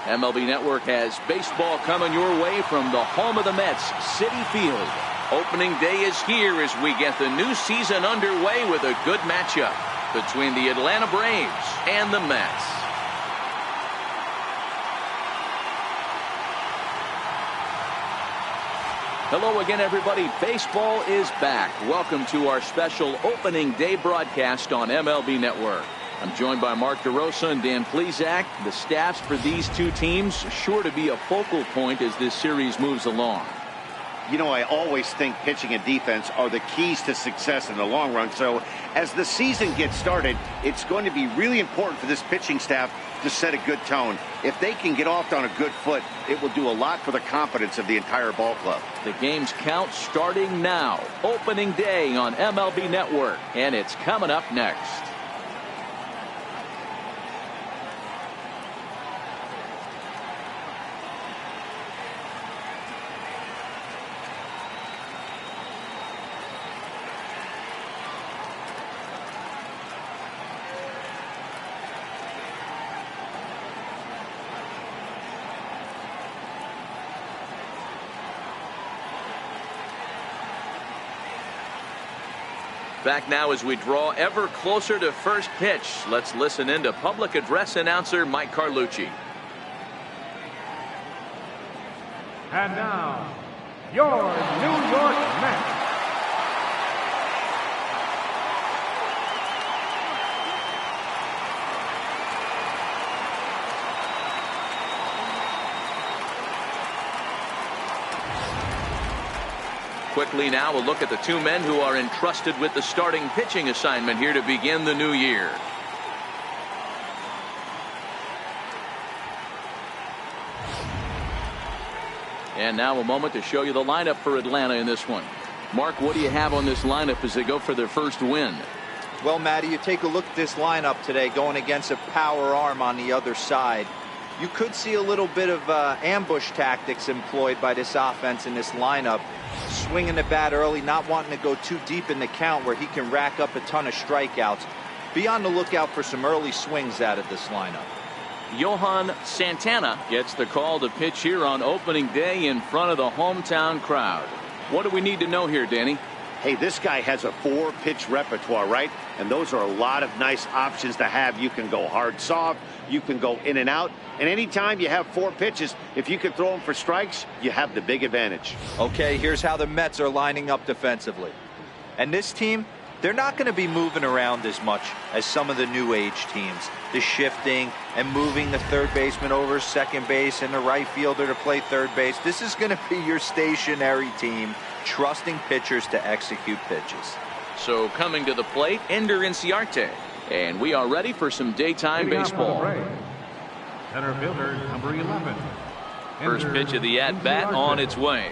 MLB Network has baseball coming your way from the home of the Mets, Citi Field. Opening day is here as we get the new season underway with a good matchup between the Atlanta Braves and the Mets. Hello again, everybody. Baseball is back. Welcome to our special opening day broadcast on MLB Network. I'm joined by Mark DeRosa and Dan Plesac. The staffs for these two teams sure to be a focal point as this series moves along. You know, I always think pitching and defense are the keys to success in the long run. So as the season gets started, it's going to be really important for this pitching staff to set a good tone. If they can get off on a good foot, it will do a lot for the confidence of the entire ball club. The game's count starting now. Opening day on MLB Network, and it's coming up next. Back now as we draw ever closer to first pitch. Let's listen in to public address announcer Mike Carlucci. And now, your New York Mets. Quickly now, a look at the two men who are entrusted with the starting pitching assignment here to begin the new year. And now a moment to show you the lineup for Atlanta in this one. Mark, what do you have on this lineup as they go for their first win? Well, Matty, you take a look at this lineup today going against a power arm on the other side. You could see a little bit of ambush tactics employed by this offense in this lineup. Swinging the bat early, not wanting to go too deep in the count where he can rack up a ton of strikeouts. Be on the lookout for some early swings out of this lineup. Johan Santana gets the call to pitch here on opening day in front of the hometown crowd. What do we need to know here, Danny? Hey, this guy has a 4-pitch repertoire, right? And those are a lot of nice options to have. You can go hard, soft. You can go in and out. And anytime you have 4 pitches, if you can throw them for strikes, you have the big advantage. Okay, here's how the Mets are lining up defensively. And this team, they're not going to be moving around as much as some of the new age teams. The shifting and moving the third baseman over second base and the right fielder to play third base. This is going to be your stationary team, trusting pitchers to execute pitches. So coming to the plate, Ender Inciarte. And we are ready for some daytime baseball. Center fielder, number 11. First pitch of the at-bat on its way.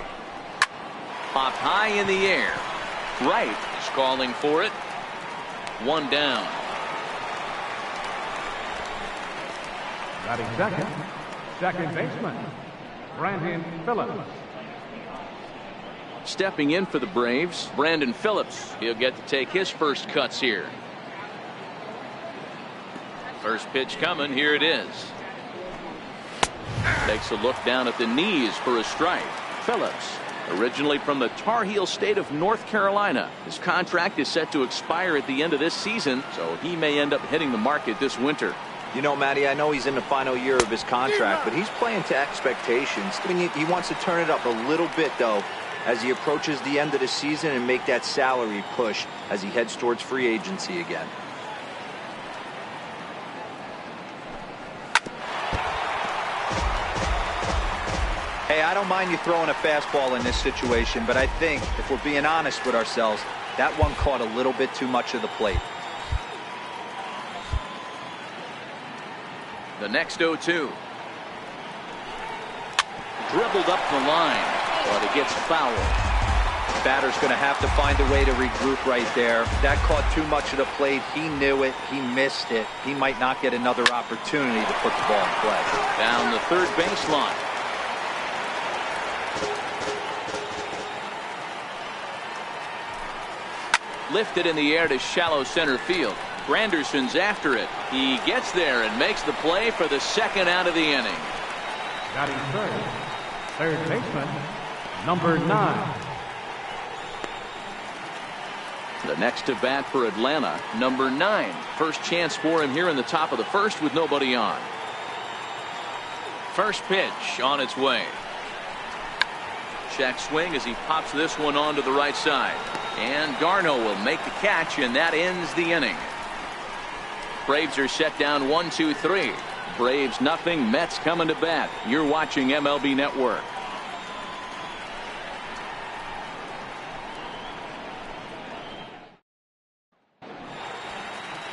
Popped high in the air. Right is calling for it. One down. Batting second baseman, Brandon Phillips. Stepping in for the Braves, Brandon Phillips. He'll get to take his first cuts here. First pitch coming. Here it is. Takes a look down at the knees for a strike. Phillips, originally from the Tar Heel state of North Carolina. His contract is set to expire at the end of this season, so he may end up hitting the market this winter. You know, Matty, I know he's in the final year of his contract, but he's playing to expectations. I mean, he wants to turn it up a little bit, though, as he approaches the end of the season and make that salary push as he heads towards free agency again. Hey, I don't mind you throwing a fastball in this situation, but I think, if we're being honest with ourselves, that one caught a little bit too much of the plate. The next 0-2. Dribbled up the line, but it gets fouled. Batter's going to have to find a way to regroup right there. That caught too much of the plate. He knew it. He missed it. He might not get another opportunity to put the ball in play. Down the third baseline. Lifted in the air to shallow center field. Granderson's after it. He gets there and makes the play for the second out of the inning. Batting third, third baseman, number 9. The next to bat for Atlanta, number 9. First chance for him here in the top of the first with nobody on. First pitch on its way. Check swing as he pops this one onto the right side. And Garneau will make the catch, and that ends the inning. Braves are set down 1-2-3. Braves nothing, Mets coming to bat. You're watching MLB Network.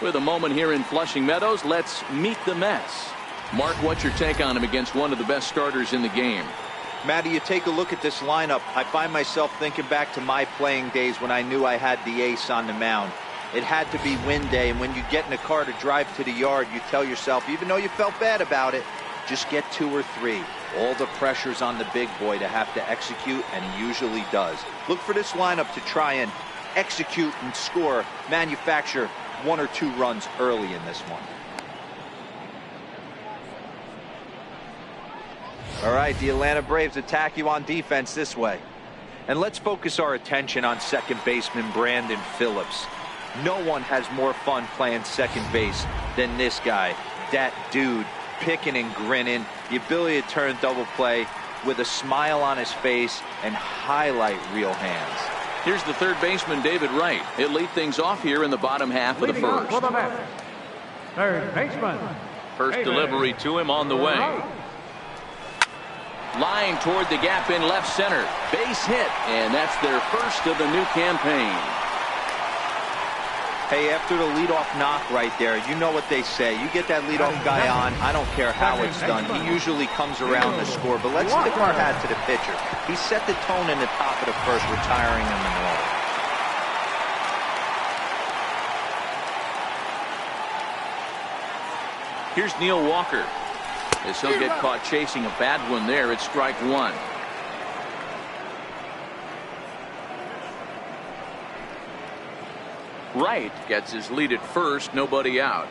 With a moment here in Flushing Meadows, let's meet the Mets. Mark, what's your take on him against one of the best starters in the game? Matty, you take a look at this lineup. I find myself thinking back to my playing days when I knew I had the ace on the mound. It had to be win day, and when you get in a car to drive to the yard, you tell yourself, even though you felt bad about it, just get 2 or 3. All the pressure's on the big boy to have to execute, and he usually does. Look for this lineup to try and execute and score, manufacture 1 or 2 runs early in this one. All right, the Atlanta Braves attack you on defense this way. And let's focus our attention on second baseman Brandon Phillips. No one has more fun playing second base than this guy. That dude, picking and grinning, the ability to turn double play with a smile on his face and highlight real hands. Here's the third baseman, David Wright. He'll lead things off here in the bottom half of the Leading off first. for the Mets, third baseman, First David delivery to him on the way. Wright. Line toward the gap in left center. Base hit, and that's their first of the new campaign. Hey, after the leadoff knock right there, you know what they say. You get that leadoff guy on, I don't care how it's done. He usually comes around to score. But let's tip our hat to the pitcher. He set the tone in the top of the first, retiring him in all. Here's Neil Walker. As he'll get caught chasing a bad one there, it's strike 1. Wright gets his lead at first, nobody out.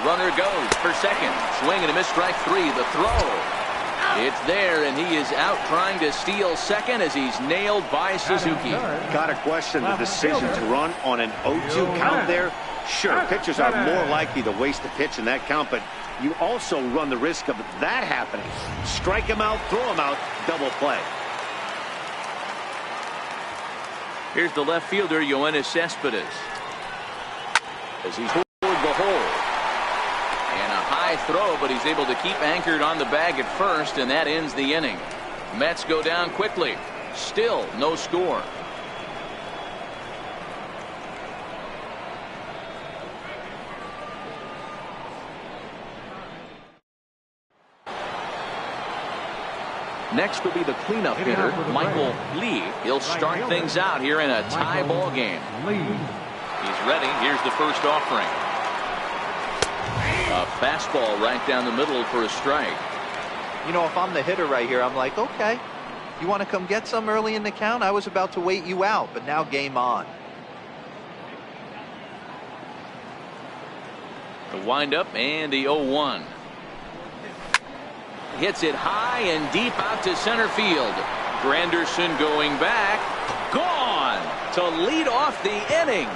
Runner goes for second. Swing and a miss, strike 3. The throw. It's there, and he is out trying to steal second as he's nailed by Suzuki. Got to question the decision to run on an 0-2 count there. Sure, pitchers are more likely to waste a pitch in that count, but you also run the risk of that happening. Strike him out, throw him out, double play. Here's the left fielder, Yoenis Cespedes. As he's toward the hole. Throw, but he's able to keep anchored on the bag at first, and that ends the inning. Mets go down quickly. Still no score. Next will be the cleanup hitter, Michael Lee. He'll start things out here in a tie ball game. He's ready. Here's the first offering. A fastball right down the middle for a strike. You know, if I'm the hitter right here, I'm like, okay, you want to come get some early in the count? I was about to wait you out, but now game on. The windup and the 0-1. Hits it high and deep out to center field. Granderson going back. Gone to lead off the inning.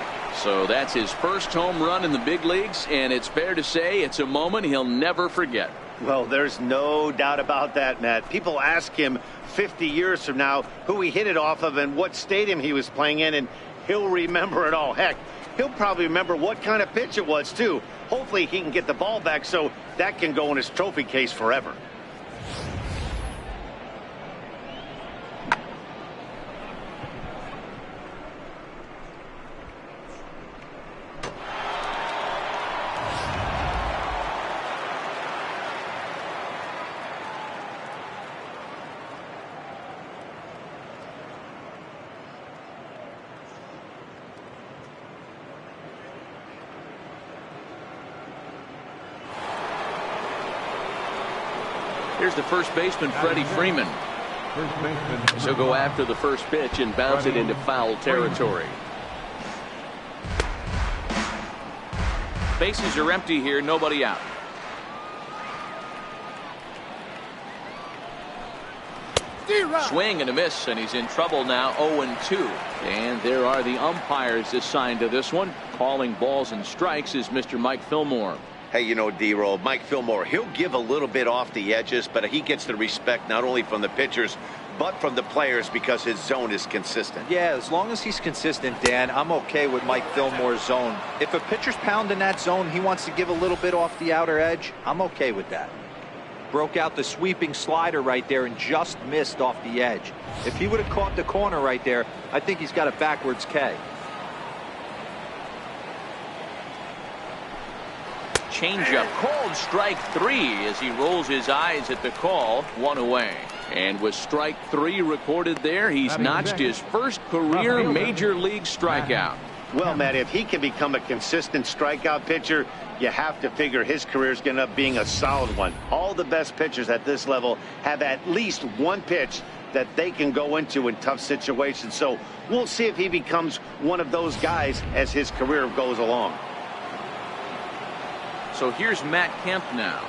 So that's his first home run in the big leagues, and it's fair to say it's a moment he'll never forget. Well, there's no doubt about that, Matt. People ask him 50 years from now who he hit it off of and what stadium he was playing in, and he'll remember it all. Heck, he'll probably remember what kind of pitch it was, too. Hopefully he can get the ball back so that can go in his trophy case forever. Here's the first baseman, Freddie Freeman. First baseman. He'll go after the first pitch and bounce it into foul territory. Bases are empty here, nobody out. Swing and a miss, and he's in trouble now. 0-2. And there are the umpires assigned to this one. Calling balls and strikes is Mr. Mike Fillmore. Hey, you know, D-Roll, Mike Fillmore, he'll give a little bit off the edges, but he gets the respect not only from the pitchers, but from the players because his zone is consistent. Yeah, as long as he's consistent, Dan, I'm okay with Mike Fillmore's zone. If a pitcher's pounding that zone, he wants to give a little bit off the outer edge, I'm okay with that. Broke out the sweeping slider right there and just missed off the edge. If he would have caught the corner right there, I think he's got a backwards K. Changeup called strike 3 as he rolls his eyes at the call. 1 away. And with strike 3 recorded there, he's notched his first career major league strikeout. Well, Matt, if he can become a consistent strikeout pitcher, you have to figure his career is going to end up being a solid one. All the best pitchers at this level have at least one pitch that they can go into in tough situations. So we'll see if he becomes one of those guys as his career goes along. So here's Matt Kemp now.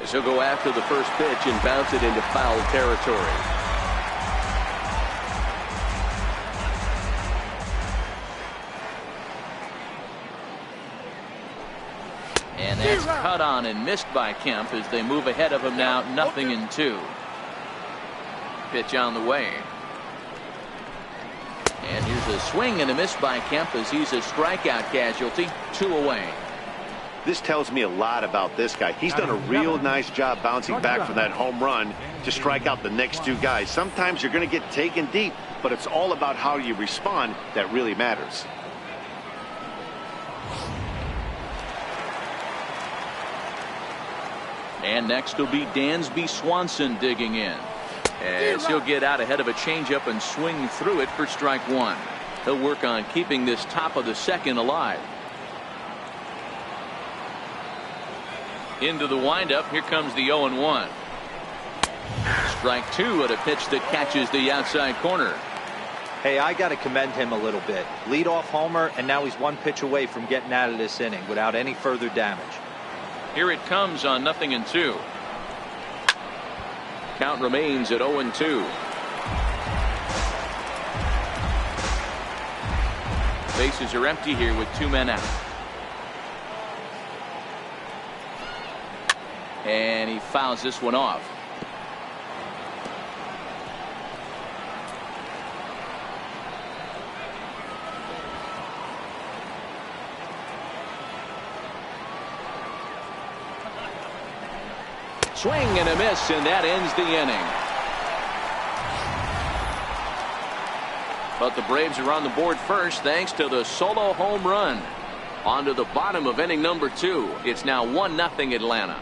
As he'll go after the first pitch and bounce it into foul territory. And that's cut on and missed by Kemp as they move ahead of him now, 0-2. Pitch on the way. And here's a swing and a miss by Kemp as he's a strikeout casualty. 2 away. This tells me a lot about this guy. He's done a real nice job bouncing back from that home run to strike out the next 2 guys. Sometimes you're going to get taken deep, but it's all about how you respond that really matters. And next will be Dansby Swanson digging in, as he'll get out ahead of a changeup and swing through it for strike 1. He'll work on keeping this top of the second alive. Into the windup. Here comes the 0-1. Strike 2 at a pitch that catches the outside corner. Hey, I got to commend him a little bit. Leadoff homer, and now he's 1 pitch away from getting out of this inning without any further damage. Here it comes on 0-2. Count remains at 0-2. Bases are empty here with 2 men out. And he fouls this one off. Swing and a miss, and that ends the inning. But the Braves are on the board first thanks to the solo home run. On to the bottom of inning number 2. It's now 1-0 Atlanta.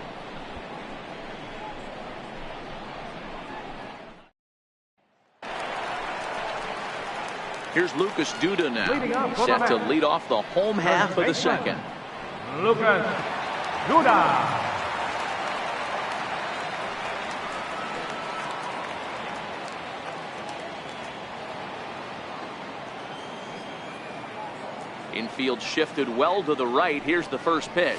Here's Lucas Duda now, set to lead off the home half of the second. Lucas Duda. Infield shifted well to the right. Here's the first pitch.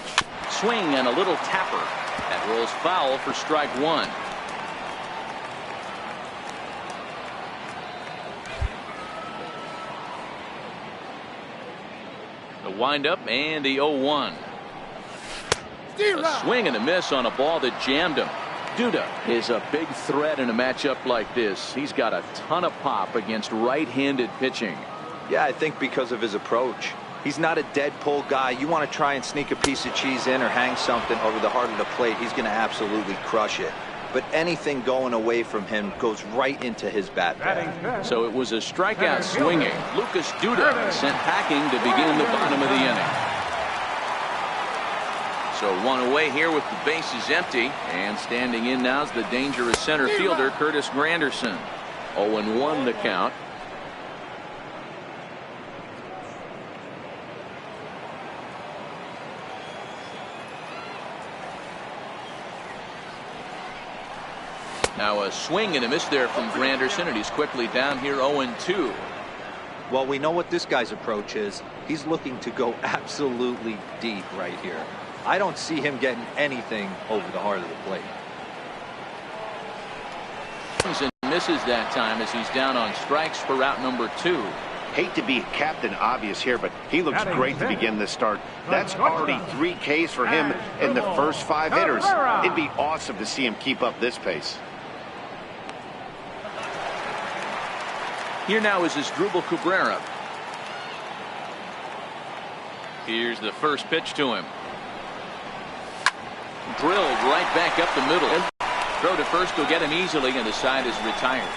Swing and a little tapper. That rolls foul for strike 1. The windup and the 0-1. A swing and a miss on a ball that jammed him. Duda is a big threat in a matchup like this. He's got a ton of pop against right-handed pitching. Yeah, I think because of his approach. He's not a dead pull guy. You want to try and sneak a piece of cheese in or hang something over the heart of the plate, he's going to absolutely crush it. But anything going away from him goes right into his bat bag. So it was a strikeout swinging. Lucas Duda sent packing to begin the bottom of the inning. So 1 away here with the bases empty, and standing in now is the dangerous center fielder Curtis Granderson. 0-1 the count. Now a swing and a miss there from Granderson, and he's quickly down here 0-2. Well, we know what this guy's approach is. He's looking to go absolutely deep right here. I don't see him getting anything over the heart of the plate. And misses that time as he's down on strikes for route number 2. Hate to be Captain Obvious here, but he looks great to begin this start. That's already 3 Ks for him in the first 5 hitters. It'd be awesome to see him keep up this pace. Here now is Asdrubal Cabrera. Here's the first pitch to him. Drilled right back up the middle. Throw to first will get him easily, and the side is retired.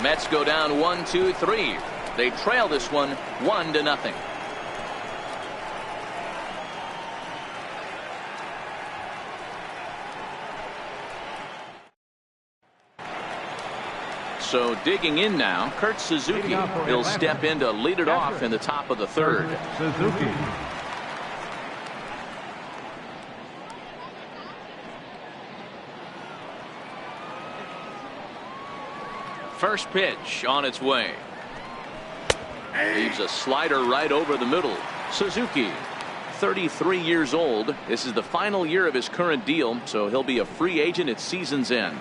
Mets go down 1-2-3. They trail this one 1-0. So digging in now, Kurt Suzuki. He'll step in to lead it off in the top of the 3rd. Suzuki. First pitch on its way. Leaves a slider right over the middle. Suzuki, 33 years old. This is the final year of his current deal, so he'll be a free agent at season's end.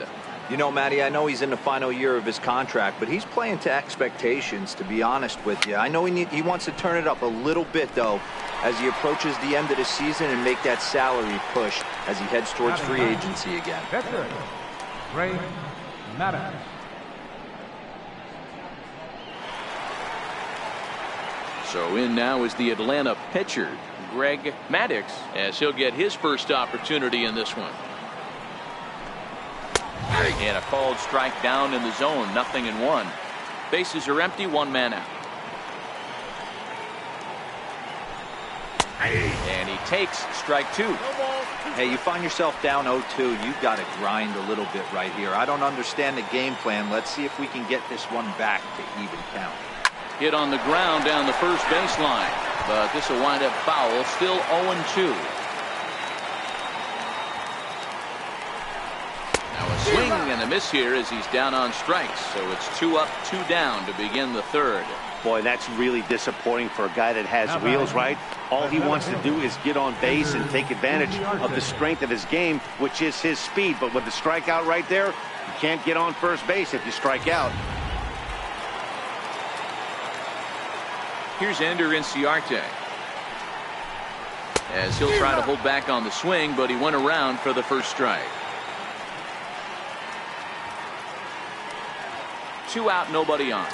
You know, Matty, I know he's in the final year of his contract, but he's playing to expectations, to be honest with you. I know he wants to turn it up a little bit, though, as he approaches the end of the season and make that salary push as he heads towards free agency again. Pitcher, Ray Maddox. So in now is the Atlanta pitcher, Greg Maddux, as he'll get his first opportunity in this one. And a called strike down in the zone, 0-1. Bases are empty, 1 man out. And he takes strike 2. Hey, you find yourself down 0-2, you've got to grind a little bit right here. I don't understand the game plan. Let's see if we can get this one back to even count. Hit on the ground down the first baseline, but this will wind up foul. Still 0-2. Now a swing and a miss here as he's down on strikes. So it's 2 up, 2 down to begin the 3rd. Boy, that's really disappointing for a guy that has wheels, right? All he wants to do is get on base and take advantage of the strength of his game, which is his speed. But with the strikeout right there, you can't get on first base if you strike out. Here's Ender Inciarte, as he'll try to hold back on the swing, but he went around for the first strike. 2 out, nobody on.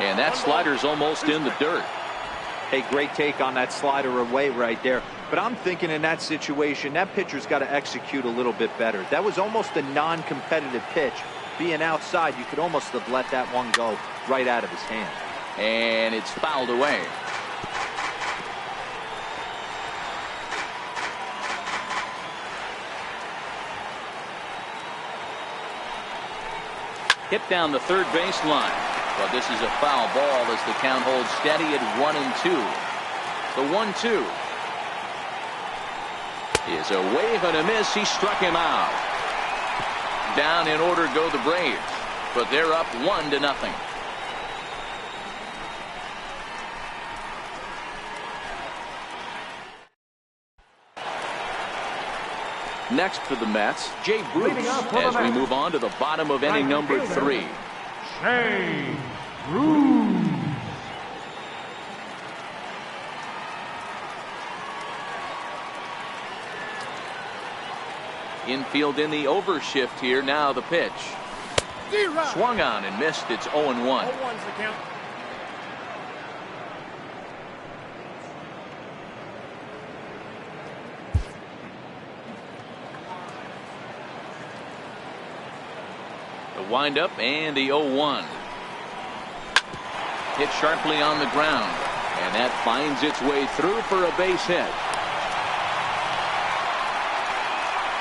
And that slider's almost in the dirt. Hey, great take on that slider away right there. But I'm thinking in that situation, that pitcher's got to execute a little bit better. That was almost a non-competitive pitch. Being outside, you could almost have let that one go right out of his hand. And it's fouled away. Hit down the third baseline. But this is a foul ball as the count holds steady at 1-2. The 1-2 is a wave and a miss. He struck him out. Down in order go the Braves, but they're up 1-0. Next for the Mets, Jay Bruce, as we move on to the bottom of inning number 3. Jay Bruce. Infield in the overshift here. Now the pitch. Swung on and missed. It's 0-1. The windup and the 0-1. Hit sharply on the ground, and that finds its way through for a base hit.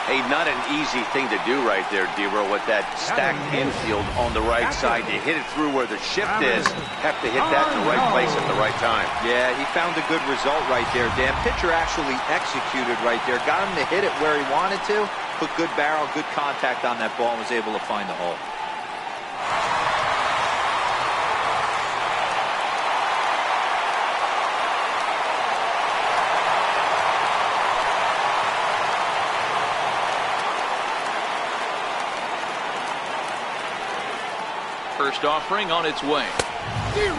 Hey, not an easy thing to do right there, Dero, with that stacked infield on the right side. To hit it through where the shift is, have to hit that in the right place at the right time. Yeah, he found a good result right there, Dan. Pitcher actually executed right there. Got him to hit it where he wanted to. Put good barrel, good contact on that ball, and was able to find the hole. First offering on its way.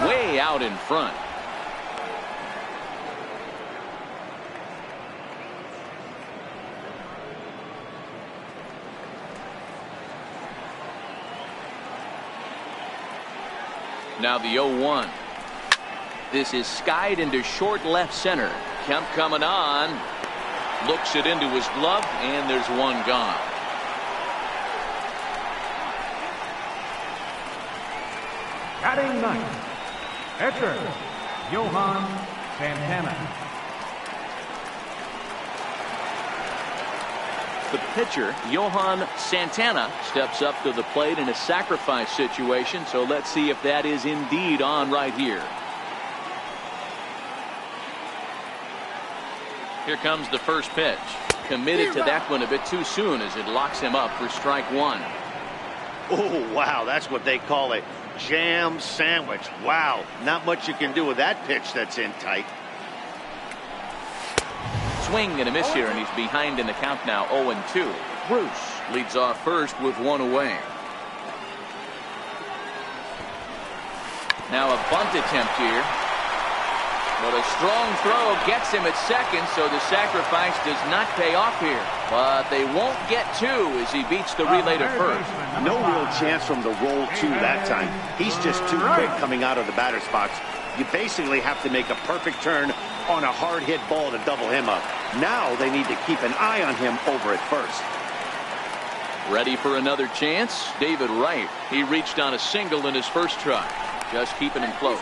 Way out in front. Now the 0-1. This is skied into short left center. Kemp coming on. Looks it into his glove, and there's one gone. Batting ninth, pitcher, Johan Santana. The pitcher, Johan Santana, steps up to the plate in a sacrifice situation, so let's see if that is indeed on right here. Here comes the first pitch. Committed to that one a bit too soon as it locks him up for strike one. Oh, wow, that's what they call a jam sandwich. Wow, not much you can do with that pitch that's in tight. Swing and a miss here, and he's behind in the count now, 0-2. Bruce leads off first with one away. Now a bunt attempt here. But a strong throw gets him at second, so the sacrifice does not pay off here. But they won't get two as he beats the relay to first. No real chance for him to roll two that time. He's just too quick coming out of the batter's box. You basically have to make a perfect turn on a hard hit ball to double him up. Now they need to keep an eye on him over at first. Ready for another chance? David Wright. He reached on a single in his first try. Just keeping him close.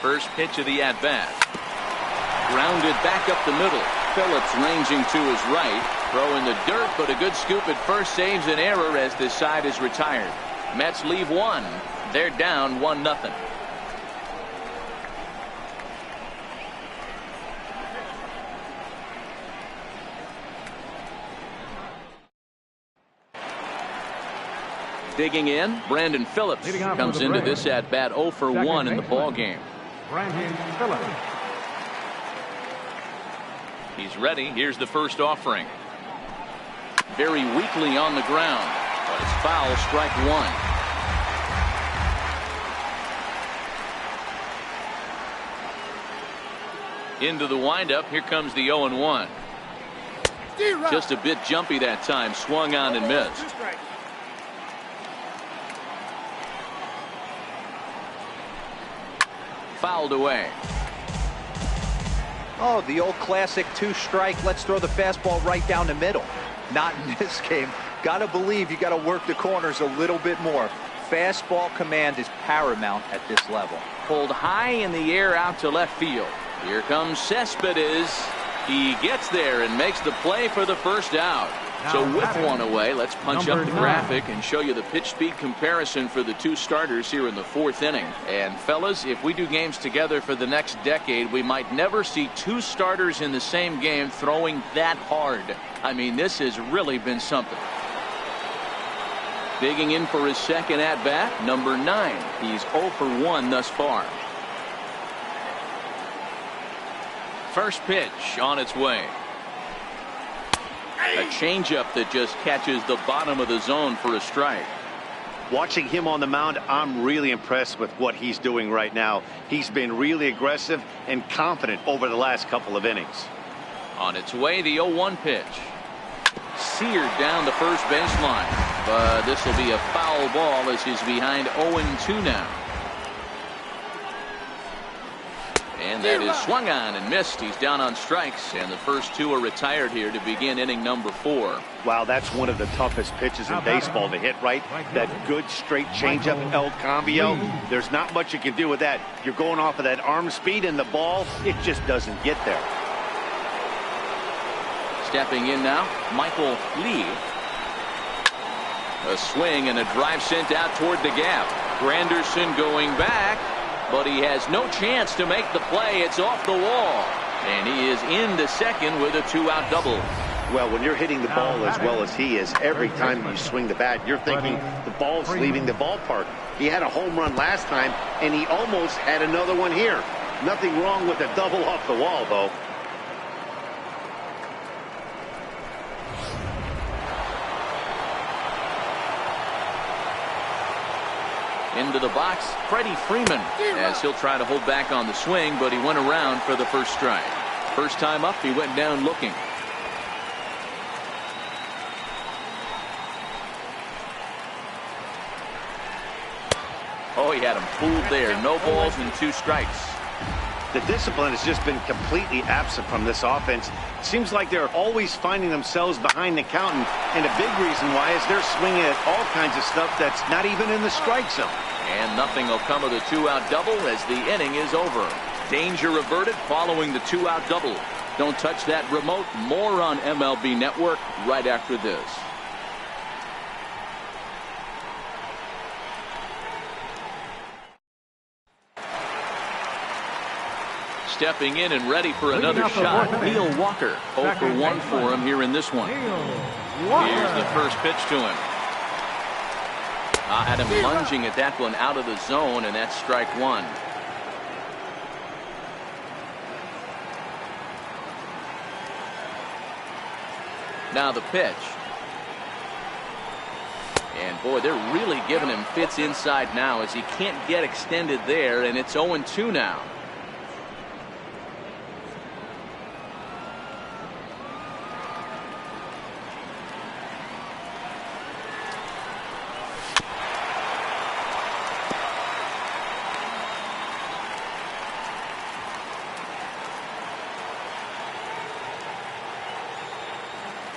First pitch of the at-bat. Grounded back up the middle. Phillips ranging to his right. Throw in the dirt, but a good scoop at first saves an error as this side is retired. Mets leave one. They're down 1-0. Digging in, Brandon Phillips comes into this at-bat 0 for 1 in the ball game. Brandon Phillips. He's ready. Here's the first offering. Very weakly on the ground, but it's foul, strike one. Into the windup. Here comes the 0-1. Just a bit jumpy that time. Swung on and missed. Fouled away. Oh, the old classic two-strike. Let's throw the fastball right down the middle. Not in this game. Got to believe you got to work the corners a little bit more. Fastball command is paramount at this level. Pulled high in the air out to left field. Here comes Cespedes. He gets there and makes the play for the first out. So with one away, let's punch up the graphic and show you the pitch speed comparison for the two starters here in the fourth inning. And fellas, if we do games together for the next decade, we might never see two starters in the same game throwing that hard. I mean, this has really been something. Digging in for his second at-bat, number 9. He's 0 for 1 thus far. First pitch on its way. A changeup that just catches the bottom of the zone for a strike. Watching him on the mound, I'm really impressed with what he's doing right now. He's been really aggressive and confident over the last couple of innings. On its way, the 0-1 pitch. Seared down the first baseline. But this will be a foul ball as he's behind 0-2 now. And that is swung on and missed. He's down on strikes, and the first two are retired here to begin inning number 4. Wow, that's one of the toughest pitches in baseball to hit, right? That good straight changeup, El Cambio. There's not much you can do with that. You're going off of that arm speed, and the ball, it just doesn't get there. Stepping in now, Michael Lee. A swing and a drive sent out toward the gap. Granderson going back, but he has no chance to make the play. It's off the wall, and he is into second with a 2-out double. Well, when you're hitting the ball as well as he is, every time you swing the bat, you're thinking the ball's leaving the ballpark. He had a home run last time, and he almost had another one here. Nothing wrong with a double off the wall, though. Into the box, Freddie Freeman, as he'll try to hold back on the swing, but he went around for the first strike. First time up, he went down looking. Oh, he had him fooled there. No balls and 2 strikes. The discipline has just been completely absent from this offense. It seems like they're always finding themselves behind the count, and a big reason why is they're swinging at all kinds of stuff that's not even in the strike zone. And nothing will come of the 2-out double as the inning is over. Danger averted following the 2-out double. Don't touch that remote. More on MLB Network right after this. Stepping in and ready for another shot, Neil Walker. 0 for 1 for him here in this one. Here's the first pitch to him. Had him lunging at that one out of the zone, and that's strike 1. Now the pitch. And boy, they're really giving him fits inside now as he can't get extended there, and it's 0-2 now.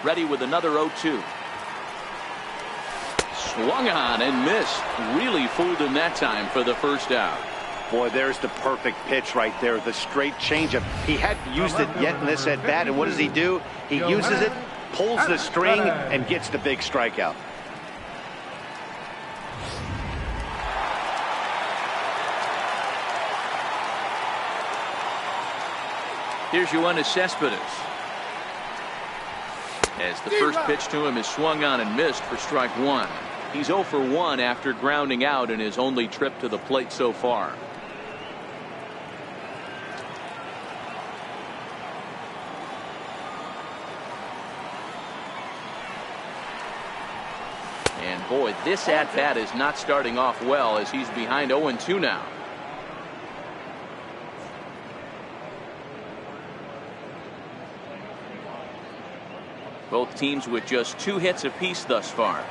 Ready with another 0-2. Swung on and missed. Really fooled him that time for the first out. Boy, there's the perfect pitch right there. The straight changeup. He hadn't used it yet in this at-bat, and what does he do? He uses it, pulls the string, and gets the big strikeout. Here's Yoenis Cespedes. As the first pitch to him is swung on and missed for strike 1. He's 0 for 1 after grounding out in his only trip to the plate so far. And boy, this at-bat is not starting off well as he's behind 0-2 now. Both teams with just 2 hits apiece thus far.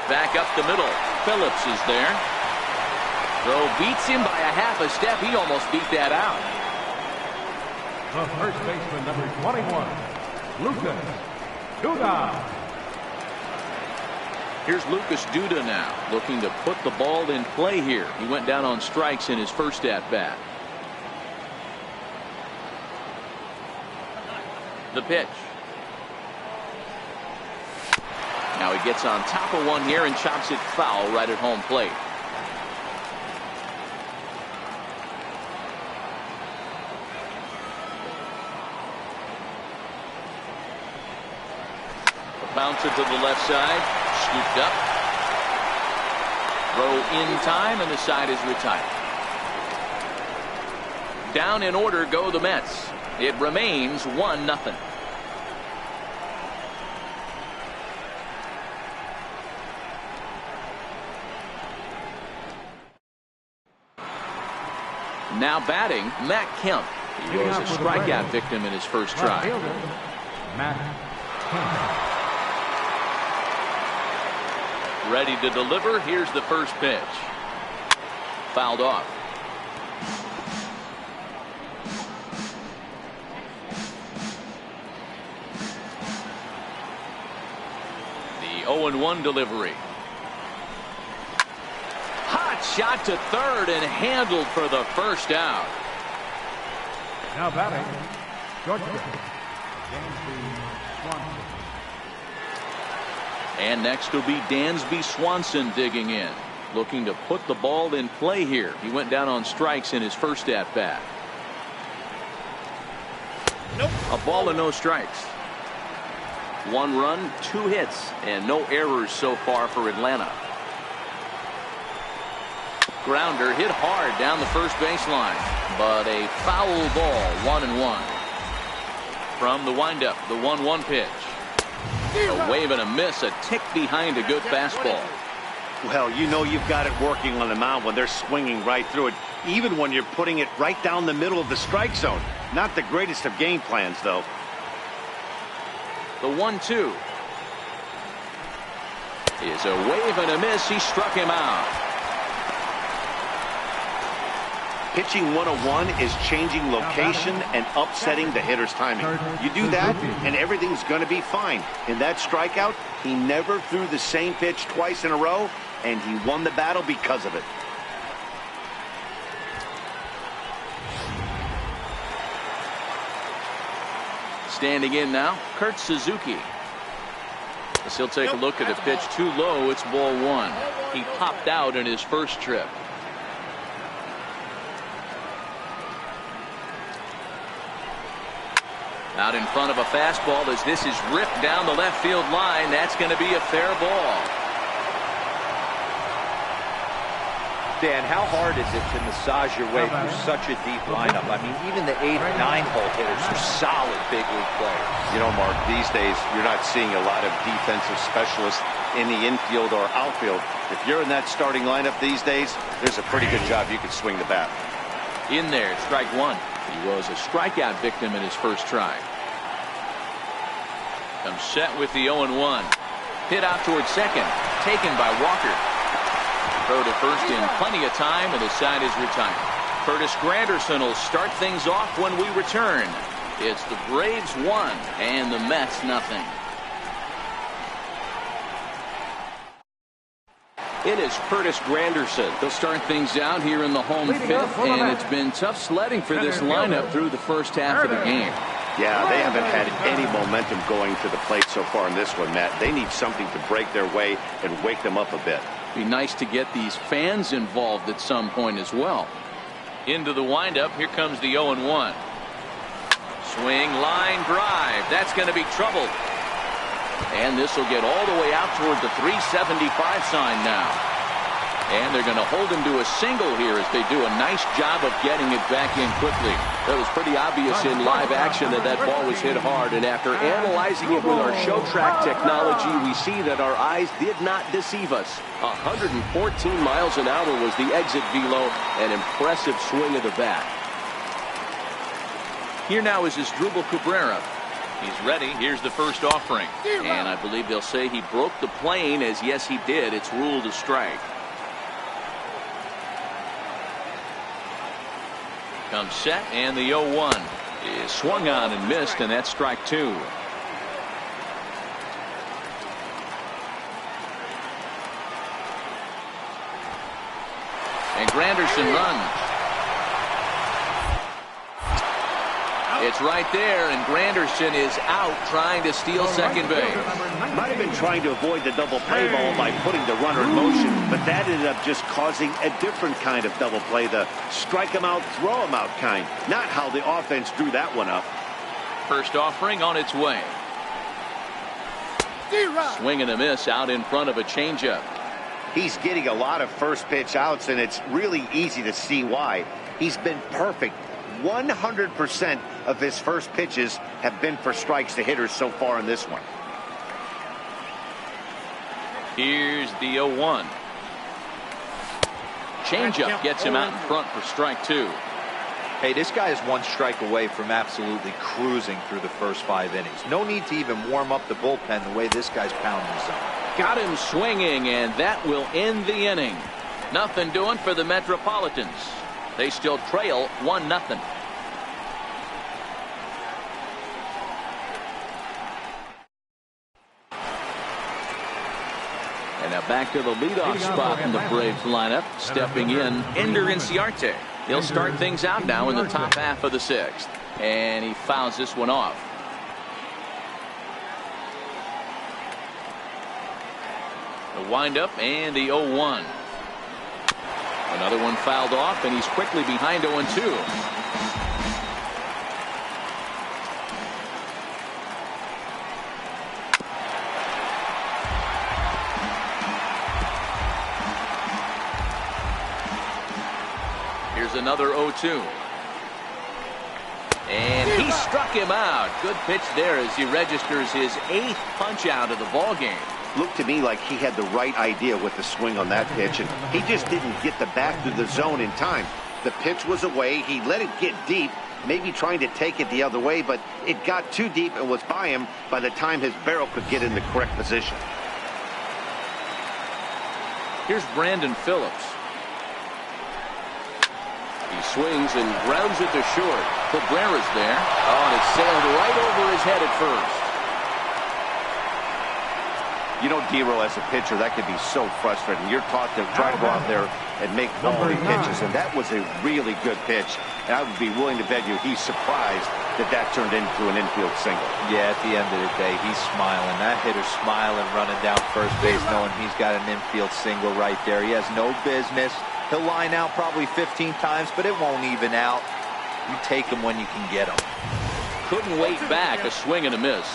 Back up the middle. Phillips is there. Throw beats him by a half a step. He almost beat that out. The first baseman, number 21, Lucas Duda. Here's Lucas Duda now, looking to put the ball in play here. He went down on strikes in his first at-bat. The pitch. Now he gets on top of one here and chops it foul right at home plate. Bounce it to the left side. Scooped up. Throw in time, and the side is retired. Down in order go the Mets. It remains 1-0. Now batting, Matt Kemp. He was a strikeout victim in his first try. Matt Kemp. Ready to deliver. Here's the first pitch. Fouled off. The 0-1 delivery. Hot shot to third and handled for the first out. Now batting, Georgia, Dansby Swanson. And next will be Dansby Swanson digging in, looking to put the ball in play here. He went down on strikes in his first at bat. Nope. A ball and no strikes. 1 run, 2 hits, and no errors so far for Atlanta. Grounder hit hard down the first baseline, but a foul ball. 1-1. From the windup, the 1-1 pitch. A wave and a miss, a tick behind a good fastball. Well, you know you've got it working on the mound when they're swinging right through it, even when you're putting it right down the middle of the strike zone. Not the greatest of game plans, though. The 1-2 is a wave and a miss. He struck him out. Pitching 101 is changing location and upsetting the hitter's timing. You do that, and everything's going to be fine. In that strikeout, he never threw the same pitch twice in a row, and he won the battle because of it. Standing in now, Kurt Suzuki. As he'll take a look at the pitch too low, it's ball 1. He popped out in his first trip. Out in front of a fastball as this is ripped down the left field line. That's going to be a fair ball. Dan, how hard is it to massage your way through such a deep lineup? I mean, even the 8 and 9 hole hitters are solid big league players. You know, Mark, these days you're not seeing a lot of defensive specialists in the infield or outfield. If you're in that starting lineup these days, there's a pretty good job you can swing the bat. In there, strike 1. He was a strikeout victim in his first try. Comes set with the 0-1. Hit out towards second. Taken by Walker. Throw to first in plenty of time, and his side is retired. Curtis Granderson will start things off when we return. It's the Braves 1 and the Mets 0. It is Curtis Granderson. They'll start things out here in the home 5th, and it's been tough sledding for this lineup through the first half of the game. Yeah, they haven't had any momentum going to the plate so far in this one, Matt. They need something to break their way and wake them up a bit. Be nice to get these fans involved at some point as well. Into the windup, here comes the 0-1. Swing, line drive. That's going to be trouble. And this will get all the way out toward the 375 sign now. And they're going to hold him to a single here as they do a nice job of getting it back in quickly. That was pretty obvious in live action that ball was hit hard. And after analyzing it with our show track technology, we see that our eyes did not deceive us. 114 miles an hour was the exit velo. An impressive swing of the bat. Here now is Asdrubal Cabrera. He's ready. Here's the first offering. And I believe they'll say he broke the plane, as yes he did. It's ruled a strike. Comes set, and the 0-1 is swung on and missed, and that's strike 2. And Granderson runs. It's right there, and Granderson is out trying to steal second base. Might have been trying to avoid the double play ball by putting the runner in motion, but that ended up just causing a different kind of double play, the strike him out, throw him out kind. Not how the offense drew that one up. First offering on its way. Swing and a miss out in front of a changeup. He's getting a lot of first pitch outs, and it's really easy to see why. He's been perfect. 100% of his first pitches have been for strikes to hitters so far in this one. Here's the 0-1. Changeup gets him out in front for strike 2. Hey, this guy is 1 strike away from absolutely cruising through the first 5 innings. No need to even warm up the bullpen the way this guy's pounding the zone. Got him swinging, and that will end the inning. Nothing doing for the Metropolitans. They still trail 1-0. And now back to the leadoff spot in the Braves lineup. Stepping in, Ender Inciarte. He'll start things out now in the top half of the 6th. And he fouls this one off. The windup and the 0-1. Another one fouled off, and he's quickly behind 0-2. Here's another 0-2. And he struck him out. Good pitch there as he registers his 8th punch out of the ball game. Looked to me like he had the right idea with the swing on that pitch, and he just didn't get the bat through the zone in time. The pitch was away. He let it get deep, maybe trying to take it the other way, but it got too deep and was by him by the time his barrel could get in the correct position. Here's Brandon Phillips. He swings and grounds it to short. Cabrera's there. Oh, and it sailed right over his head at first. You know, Dero, as a pitcher, that could be so frustrating. You're taught to try to go out there and make quality pitches, and that was a really good pitch. And I would be willing to bet you he's surprised that that turned into an infield single. Yeah, at the end of the day, he's smiling. That hitter's smiling, running down first base, knowing he's got an infield single right there. He has no business. He'll line out probably 15 times, but it won't even out. You take him when you can get him. Couldn't wait back. A swing and a miss.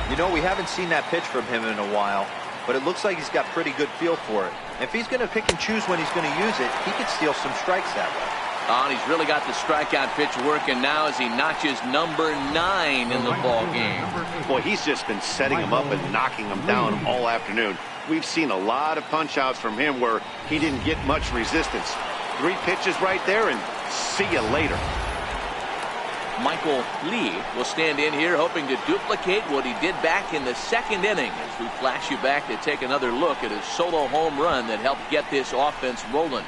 You know, we haven't seen that pitch from him in a while, but it looks like he's got pretty good feel for it. If he's going to pick and choose when he's going to use it, he could steal some strikes that way. Oh, and he's really got the strikeout pitch working now as he notches number 9 in the ball game. Boy, he's just been setting him up and knocking him down all afternoon. We've seen a lot of punch-outs from him where he didn't get much resistance. 3 pitches right there, and see you later. Michael Lee will stand in here hoping to duplicate what he did back in the 2nd inning as we flash you back to take another look at his solo home run that helped get this offense rolling.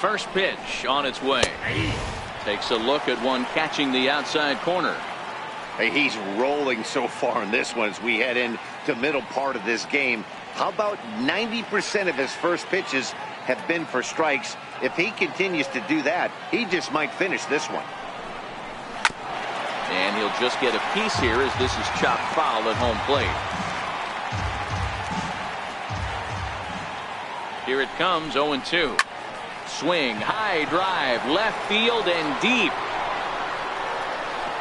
First pitch on its way. Takes a look at one catching the outside corner. Hey, he's rolling so far in this one as we head into the middle part of this game. How about 90% of his first pitches have been for strikes? If he continues to do that, he just might finish this one. And he'll just get a piece here as this is chopped foul at home plate. Here it comes, 0-2. Swing, high drive, left field and deep.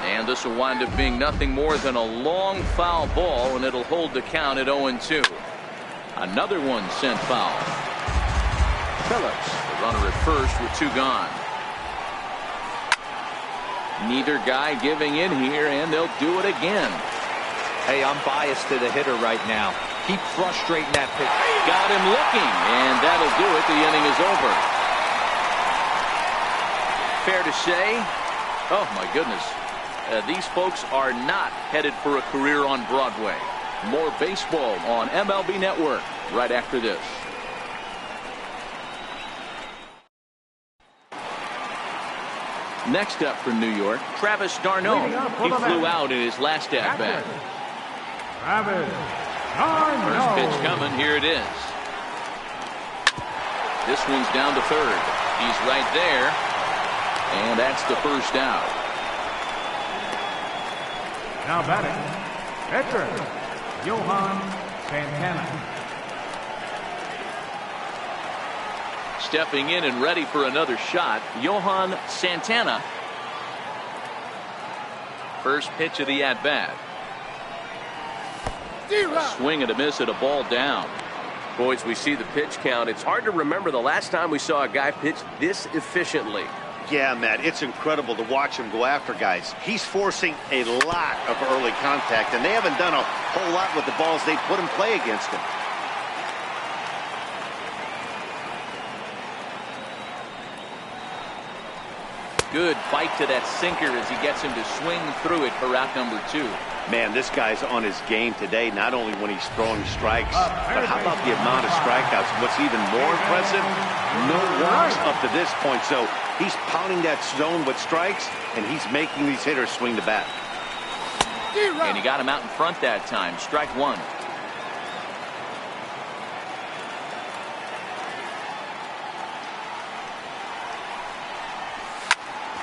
And this will wind up being nothing more than a long foul ball, and it'll hold the count at 0-2. Another one sent foul. Phillips, the runner at first with 2 gone. Neither guy giving in here, and they'll do it again. Hey, I'm biased to the hitter right now. Keep frustrating that pitch. Got him looking, and that'll do it. The inning is over. Fair to say, oh my goodness, these folks are not headed for a career on Broadway. More baseball on MLB Network right after this. Next up for New York, Travis d'Arnaud. He flew out in his last at-bat. First pitch coming. Here it is. This one's down to third. He's right there. And that's the first out. Now batting, veteran Johan Santana. Stepping in and ready for another shot, Johan Santana. First pitch of the at-bat. Swing and a miss at a ball down. Boys, we see the pitch count. It's hard to remember the last time we saw a guy pitch this efficiently. Yeah, Matt, it's incredible to watch him go after guys. He's forcing a lot of early contact, and they haven't done a whole lot with the balls they put in play against him. Good bite to that sinker as he gets him to swing through it for out number 2. Man, this guy's on his game today, not only when he's throwing strikes, but how about the amount of strikeouts? What's even more impressive, no walks up to this point. So he's pounding that zone with strikes, and he's making these hitters swing the bat. And he got him out in front that time. Strike 1.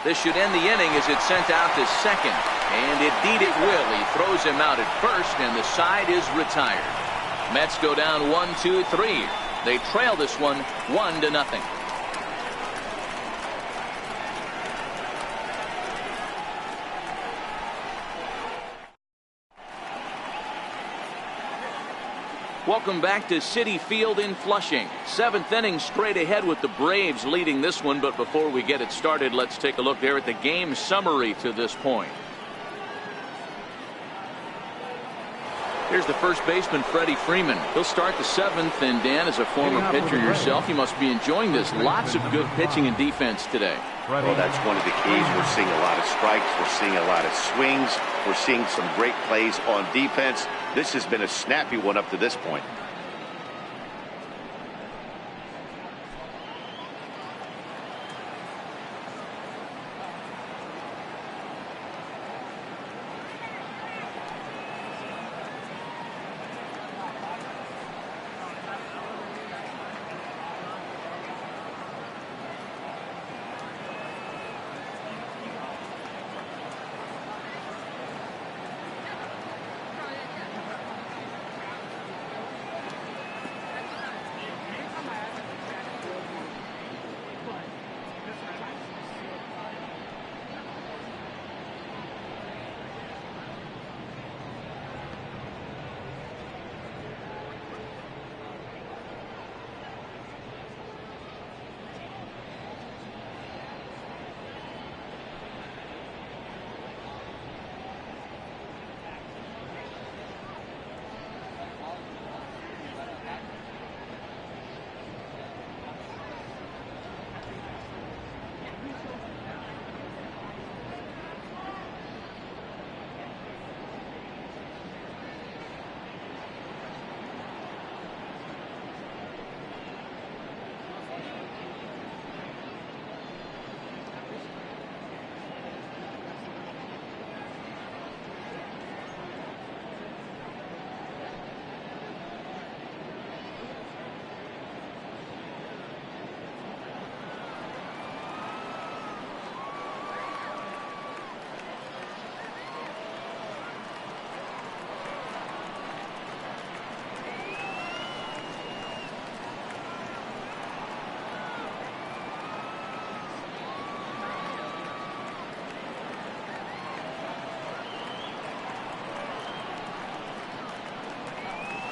This should end the inning as it's sent out to second. And indeed it will. He throws him out at first, and the side is retired. Mets go down 1-2-3. They trail this one 1-0. Welcome back to Citi Field in Flushing. 7th inning straight ahead with the Braves leading this one. But before we get it started, let's take a look there at the game summary to this point. Here's the first baseman, Freddie Freeman. He'll start the 7th. And Dan, as a former pitcher yourself, you must be enjoying this. Lots of good pitching and defense today. Well, that's one of the keys. We're seeing a lot of strikes. We're seeing a lot of swings. We're seeing some great plays on defense. This has been a snappy one up to this point.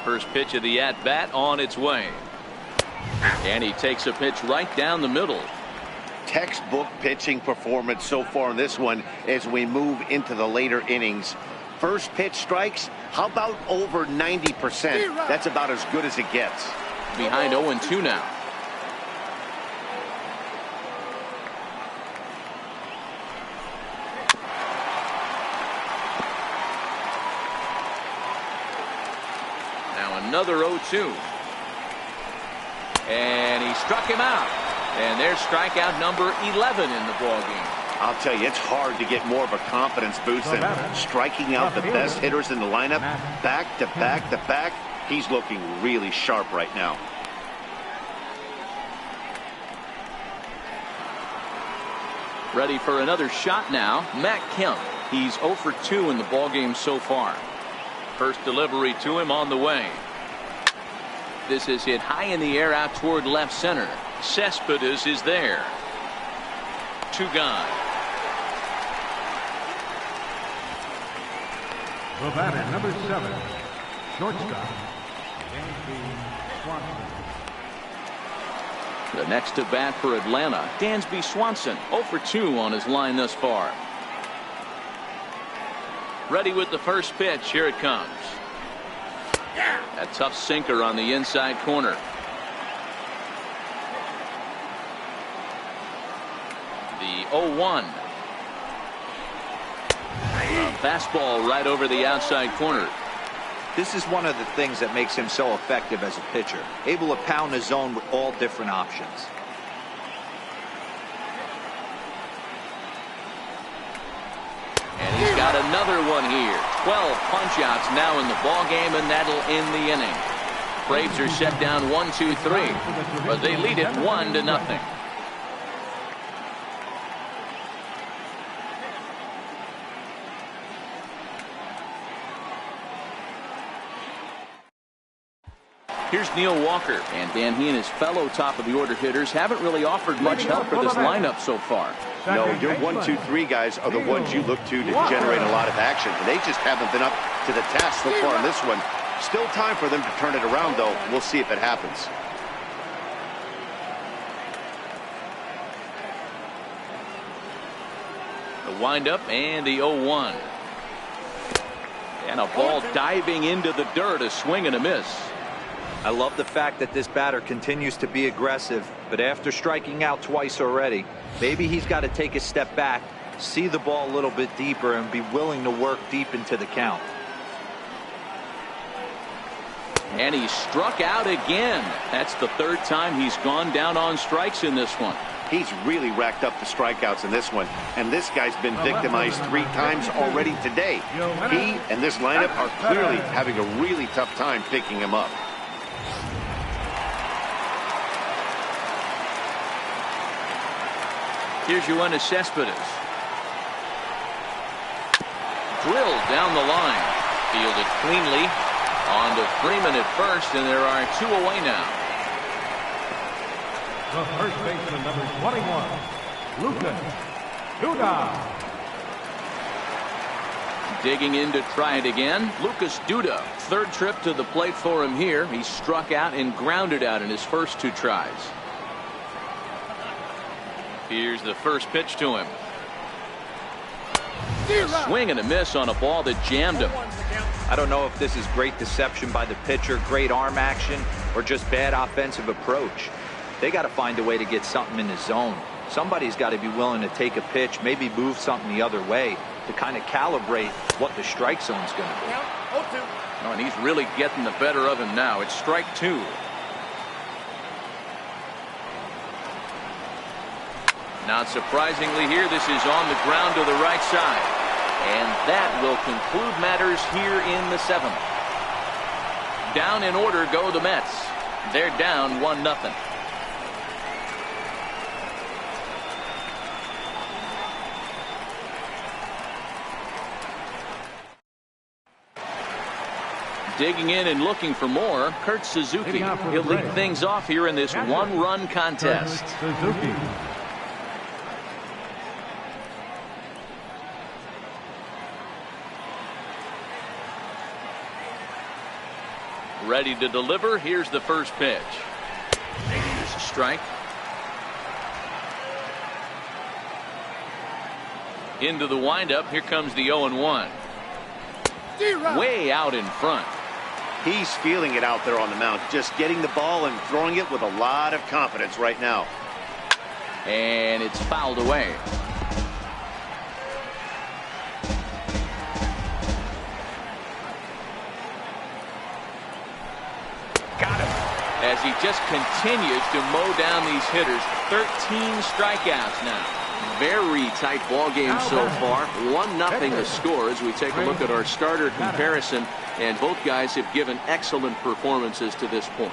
First pitch of the at-bat on its way. And he takes a pitch right down the middle. Textbook pitching performance so far in this one as we move into the later innings. First pitch strikes, how about over 90%? That's about as good as it gets. Behind 0-2 now. Another 0-2. And he struck him out. And there's strikeout number 11 in the ballgame. I'll tell you, it's hard to get more of a confidence boost than striking out the best hitters in the lineup back to back to back. He's looking really sharp right now. Ready for another shot now. Matt Kemp. He's 0 for 2 in the ballgame so far. First delivery to him on the way. This is hit high in the air out toward left center. Cespedes is there. 2 gone. The batter, number 7, shortstop, Dansby Swanson. The next to bat for Atlanta, Dansby Swanson, 0 for 2 on his line thus far. Ready with the first pitch. Here it comes. A tough sinker on the inside corner. The 0-1. Fastball right over the outside corner. This is one of the things that makes him so effective as a pitcher. Able to pound the zone with all different options. And he's got another one here. 12 punch-outs now in the ball game, and that'll end the inning. Braves are set down 1-2-3, but they lead it 1-0. Here's Neil Walker, and Dan, he and his fellow top-of-the-order hitters haven't really offered much help for this lineup so far. No, your 1-2-3 guys are the ones you look to generate a lot of action. They just haven't been up to the task so far in this one. Still time for them to turn it around, though. We'll see if it happens. The windup and the 0-1. And a ball diving into the dirt, a swing and a miss. I love the fact that this batter continues to be aggressive, but after striking out twice already, maybe he's got to take a step back, see the ball a little bit deeper, and be willing to work deep into the count. And he struck out again. That's the third time he's gone down on strikes in this one. He's really racked up the strikeouts in this one, and this guy's been victimized 3 times already today. He and this lineup are clearly having a really tough time picking him up. Here's Yoenis Cespedes. Drilled down the line. Fielded cleanly. On to Freeman at first, and there are 2 away now. The first baseman, number 21, Lucas Duda. Digging in to try it again, Lucas Duda. Third trip to the plate for him here. He struck out and grounded out in his first 2 tries. Here's the first pitch to him. A swing and a miss on a ball that jammed him. I don't know if this is great deception by the pitcher, great arm action, or just bad offensive approach. They got to find a way to get something in the zone. Somebody's got to be willing to take a pitch, maybe move something the other way to kind of calibrate what the strike zone's going to be. Oh, and he's really getting the better of him now. It's strike 2. Not surprisingly here, this is on the ground to the right side. And that will conclude matters here in the 7th. Down in order go the Mets. They're down 1-0. Digging in and looking for more, Kurt Suzuki. He'll lead things off here in this 1-run contest. Suzuki. Ready to deliver. Here's the first pitch. Here's a strike. Into the windup. Here comes the 0-1. Way out in front. He's feeling it out there on the mound, just getting the ball and throwing it with a lot of confidence right now. And it's fouled away. Got him. As he just continues to mow down these hitters. 13 strikeouts now. Very tight ball game so far. 1-0 the score as we take a look at our starter comparison. And both guys have given excellent performances to this point.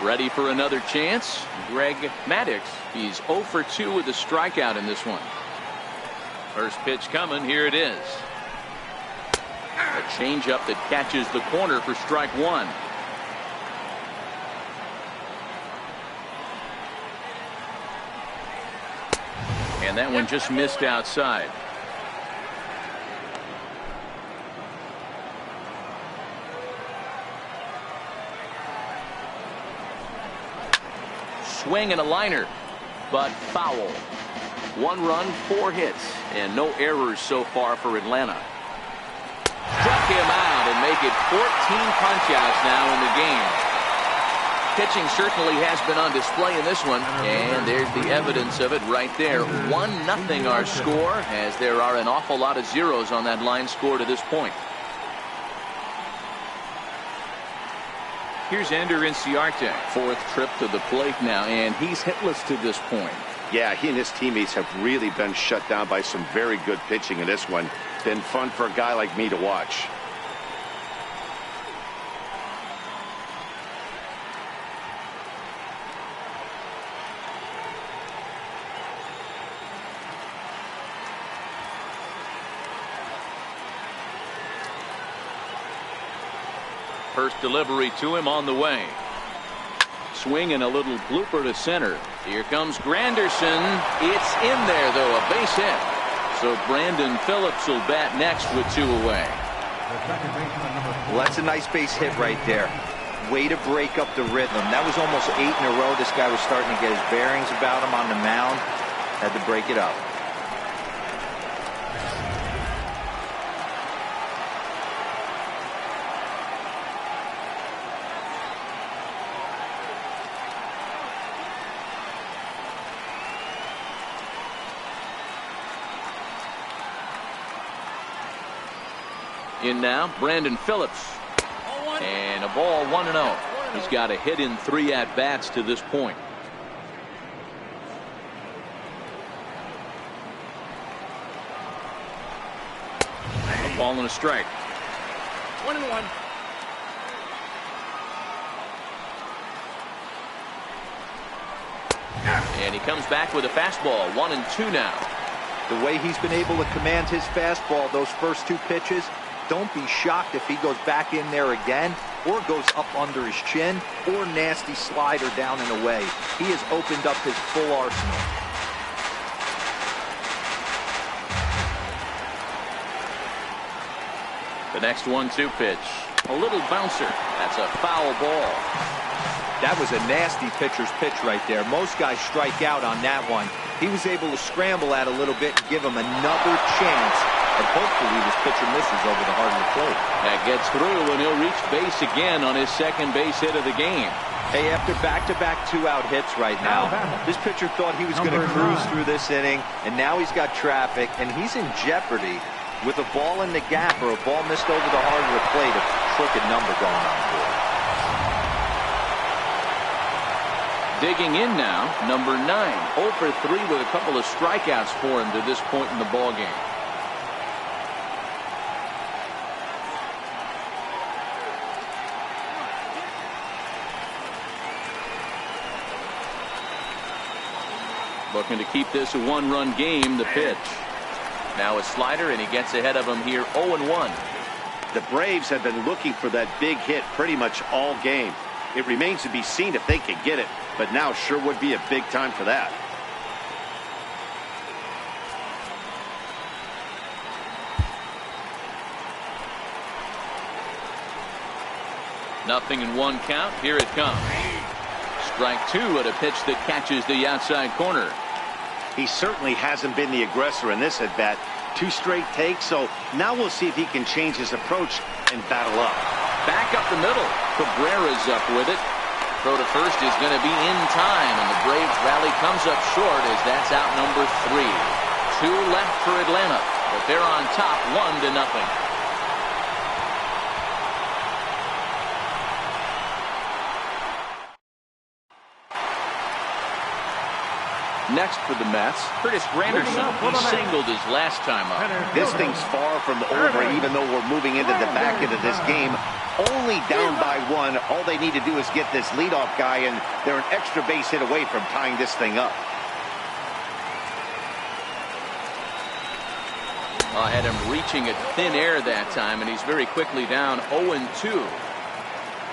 Ready for another chance? Greg Maddux. He's 0 for 2 with a strikeout in this one. First pitch coming. Here it is. A changeup that catches the corner for strike 1. And that one just missed outside. Swing and a liner, but foul. 1 run, 4 hits, and no errors so far for Atlanta. Struck him out and make it 14 punch-outs now in the game. pitching certainly has been on display in this one, and there's the evidence of it right there. 1-0 our score, as there are an awful lot of zeros on that line score to this point. Here's Ender Inciarte, fourth trip to the plate now, and he's hitless to this point. Yeah, he and his teammates have really been shut down by some very good pitching in this one. Been fun for a guy like me to watch. First delivery to him on the way. Swing and a little blooper to center. Here comes Granderson. It's in there, though, a base hit. So Brandon Phillips will bat next with 2 away. Well, that's a nice base hit right there. Way to break up the rhythm. That was almost 8 in a row. This guy was starting to get his bearings about him on the mound. Had to break it up. In now, Brandon Phillips. And a ball, 1-0. He's got a hit in 3 at-bats to this point. A ball and a strike. 1-1. And he comes back with a fastball, 1-2 now. The way he's been able to command his fastball those first 2 pitches, don't be shocked if he goes back in there again or goes up under his chin or nasty slider down and away. He has opened up his full arsenal. The next 1-2 pitch. A little bouncer. That's a foul ball. That was a nasty pitcher's pitch right there. Most guys strike out on that one. He was able to scramble at a little bit and give him another chance. And hopefully this pitcher misses over the heart of the plate. That gets through, and he'll reach base again on his second base hit of the game. Hey, after back-to-back 2-out hits right now, this pitcher thought he was going to cruise through this inning, and now he's got traffic, and he's in jeopardy with a ball in the gap or a ball missed over the heart of the plate, a crooked number going on board. Digging in now, number 9. 0 for 3 with a couple of strikeouts for him to this point in the ballgame. Looking to keep this a 1-run game. The pitch. Now a slider, and he gets ahead of him here, 0-1. The Braves have been looking for that big hit pretty much all game. It remains to be seen if they can get it, but now sure would be a big time for that. Nothing in 1 count. Here it comes. Strike 2 at a pitch that catches the outside corner. He certainly hasn't been the aggressor in this at-bat. 2 straight takes, so now we'll see if he can change his approach and battle up. Back up the middle. Cabrera's up with it. Throw to first is going to be in time, and the Braves rally comes up short as that's out number 3. 2 left for Atlanta, but they're on top 1-0. Next for the Mets, Curtis Granderson. He singled his last time up. This thing's far from over, even though we're moving into the back end of this game. Only down by 1. All they need to do is get this leadoff guy, and they're an extra base hit away from tying this thing up. I had him reaching at thin air that time, and he's very quickly down 0-2.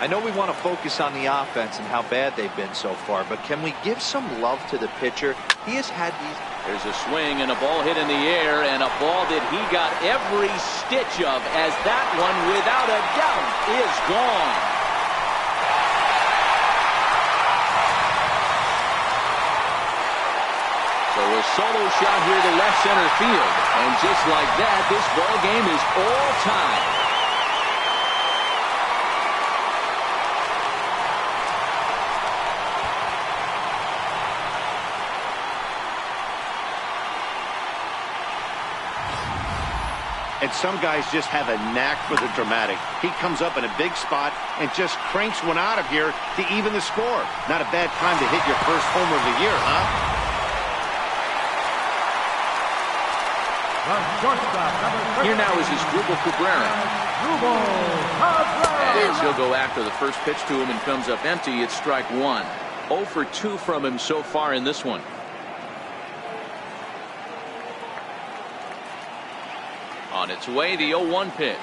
I know we want to focus on the offense and how bad they've been so far, but can we give some love to the pitcher? He has had these. There's a swing and a ball hit in the air, and a ball that he got every stitch of, as that one, without a doubt, is gone. So a solo shot here to left center field, and just like that, this ball game is all tied. And some guys just have a knack for the dramatic. He comes up in a big spot and just cranks one out of here to even the score. Not a bad time to hit your first homer of the year, huh? Here now is his Drupal Cabrera. As he'll go after the first pitch to him and comes up empty, it's strike one. 0 for 2 from him so far in this one. On its way, the 0-1 pitch.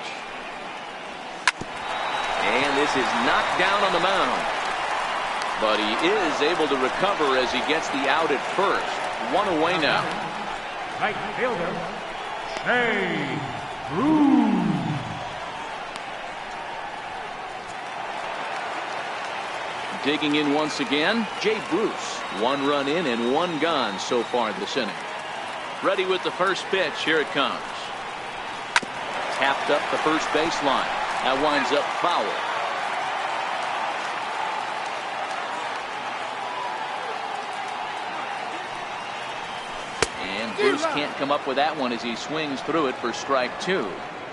And this is knocked down on the mound. But he is able to recover as he gets the out at first. One away now. Right fielder, Jay Bruce. Digging in once again, Jay Bruce. 1 run in and 1 gone so far this inning. Ready with the first pitch. Here it comes. Tapped up the first baseline. That winds up foul. And Bruce can't come up with that one as he swings through it for strike 2.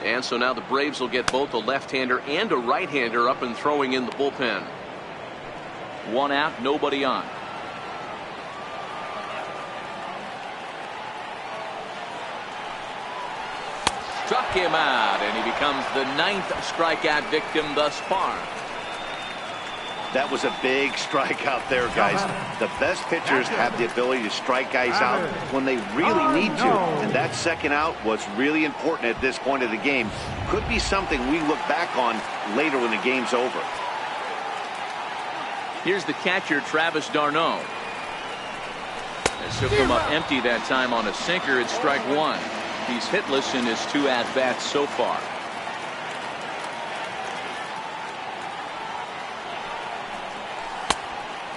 And so now the Braves will get both a left-hander and a right-hander up and throwing in the bullpen. 1 out, nobody on. Struck him out, and he becomes the 9th strikeout victim thus far. That was a big strikeout there, guys. The best pitchers have the ability to strike guys out when they really need to. And that second out was really important at this point of the game. Could be something we look back on later when the game's over. Here's the catcher, Travis d'Arnaud. As he'll come up empty that time on a sinker, it's strike 1. He's hitless in his 2 at-bats so far.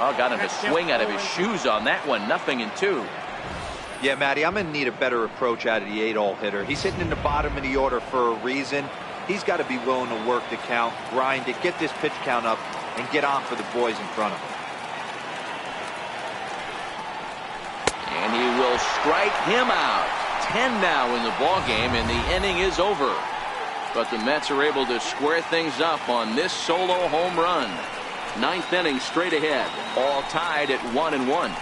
Oh, got him to swing out of his shoes on that one. 0-2. Yeah, Matty, I'm going to need a better approach out of the 8-hole hitter. He's hitting in the bottom of the order for a reason. He's got to be willing to work the count, grind it, get this pitch count up, and get on for the boys in front of him. And he will strike him out. 10 now in the ball game, and the inning is over. But the Mets are able to square things up on this solo home run. 9th inning straight ahead, all tied at 1-1.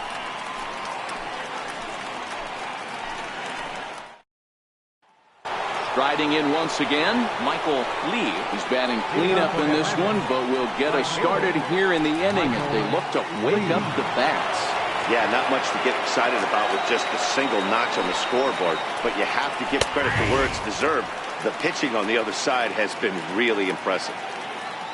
Striding in once again, Michael Lee is batting cleanup in this one, but will get us started here in the inning as they look to wake up the bats. Yeah, not much to get excited about with just a single notch on the scoreboard, but you have to give credit to where it's deserved. The pitching on the other side has been really impressive.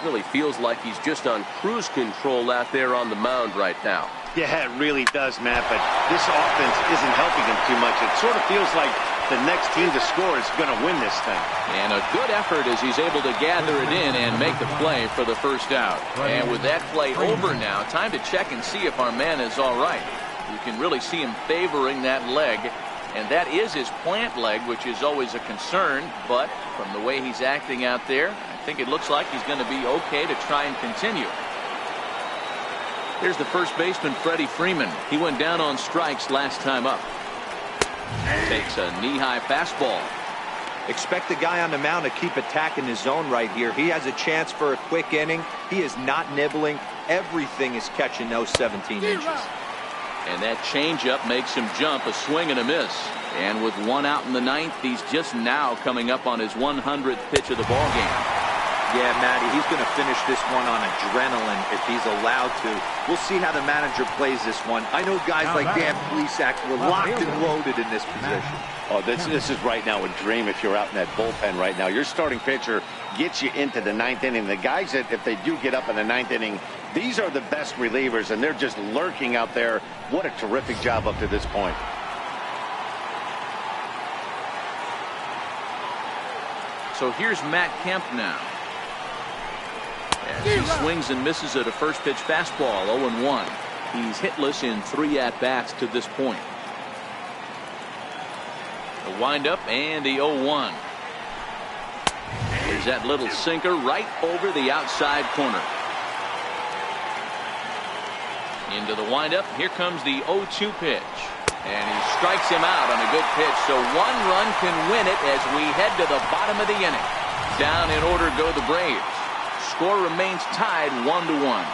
Really feels like he's just on cruise control out there on the mound right now. Yeah, it really does, Matt, but this offense isn't helping him too much. It sort of feels like the next team to score is going to win this thing. And a good effort as he's able to gather it in and make the play for the first out. And with that play over now, time to check and see if our man is all right. You can really see him favoring that leg, and that is his plant leg, which is always a concern. But from the way he's acting out there, I think it looks like he's going to be okay to try and continue. Here's the first baseman, Freddie Freeman. He went down on strikes last time up. Takes a knee-high fastball. Expect the guy on the mound to keep attacking his zone right here. He has a chance for a quick inning. He is not nibbling. Everything is catching those 17 inches. And that changeup makes him jump, a swing and a miss. And with 1 out in the 9th, he's just now coming up on his 100th pitch of the ball game. Yeah, Matty, he's going to finish this one on adrenaline if he's allowed to. We'll see how the manager plays this one. I know guys like Dan Plesac were locked and loaded in this position. Oh, this is right now a dream if you're out in that bullpen right now. Your starting pitcher gets you into the 9th inning. The guys that, if they do get up in the 9th inning, these are the best relievers, and they're just lurking out there. What a terrific job up to this point. So here's Matt Kemp now. As he swings and misses at a first pitch fastball, 0-1. He's hitless in 3 at-bats to this point. The windup and the 0-1. There's that little sinker right over the outside corner. Into the windup. Here comes the 0-2 pitch. And he strikes him out on a good pitch, so 1 run can win it as we head to the bottom of the inning. Down in order go the Braves. Score remains tied 1-1.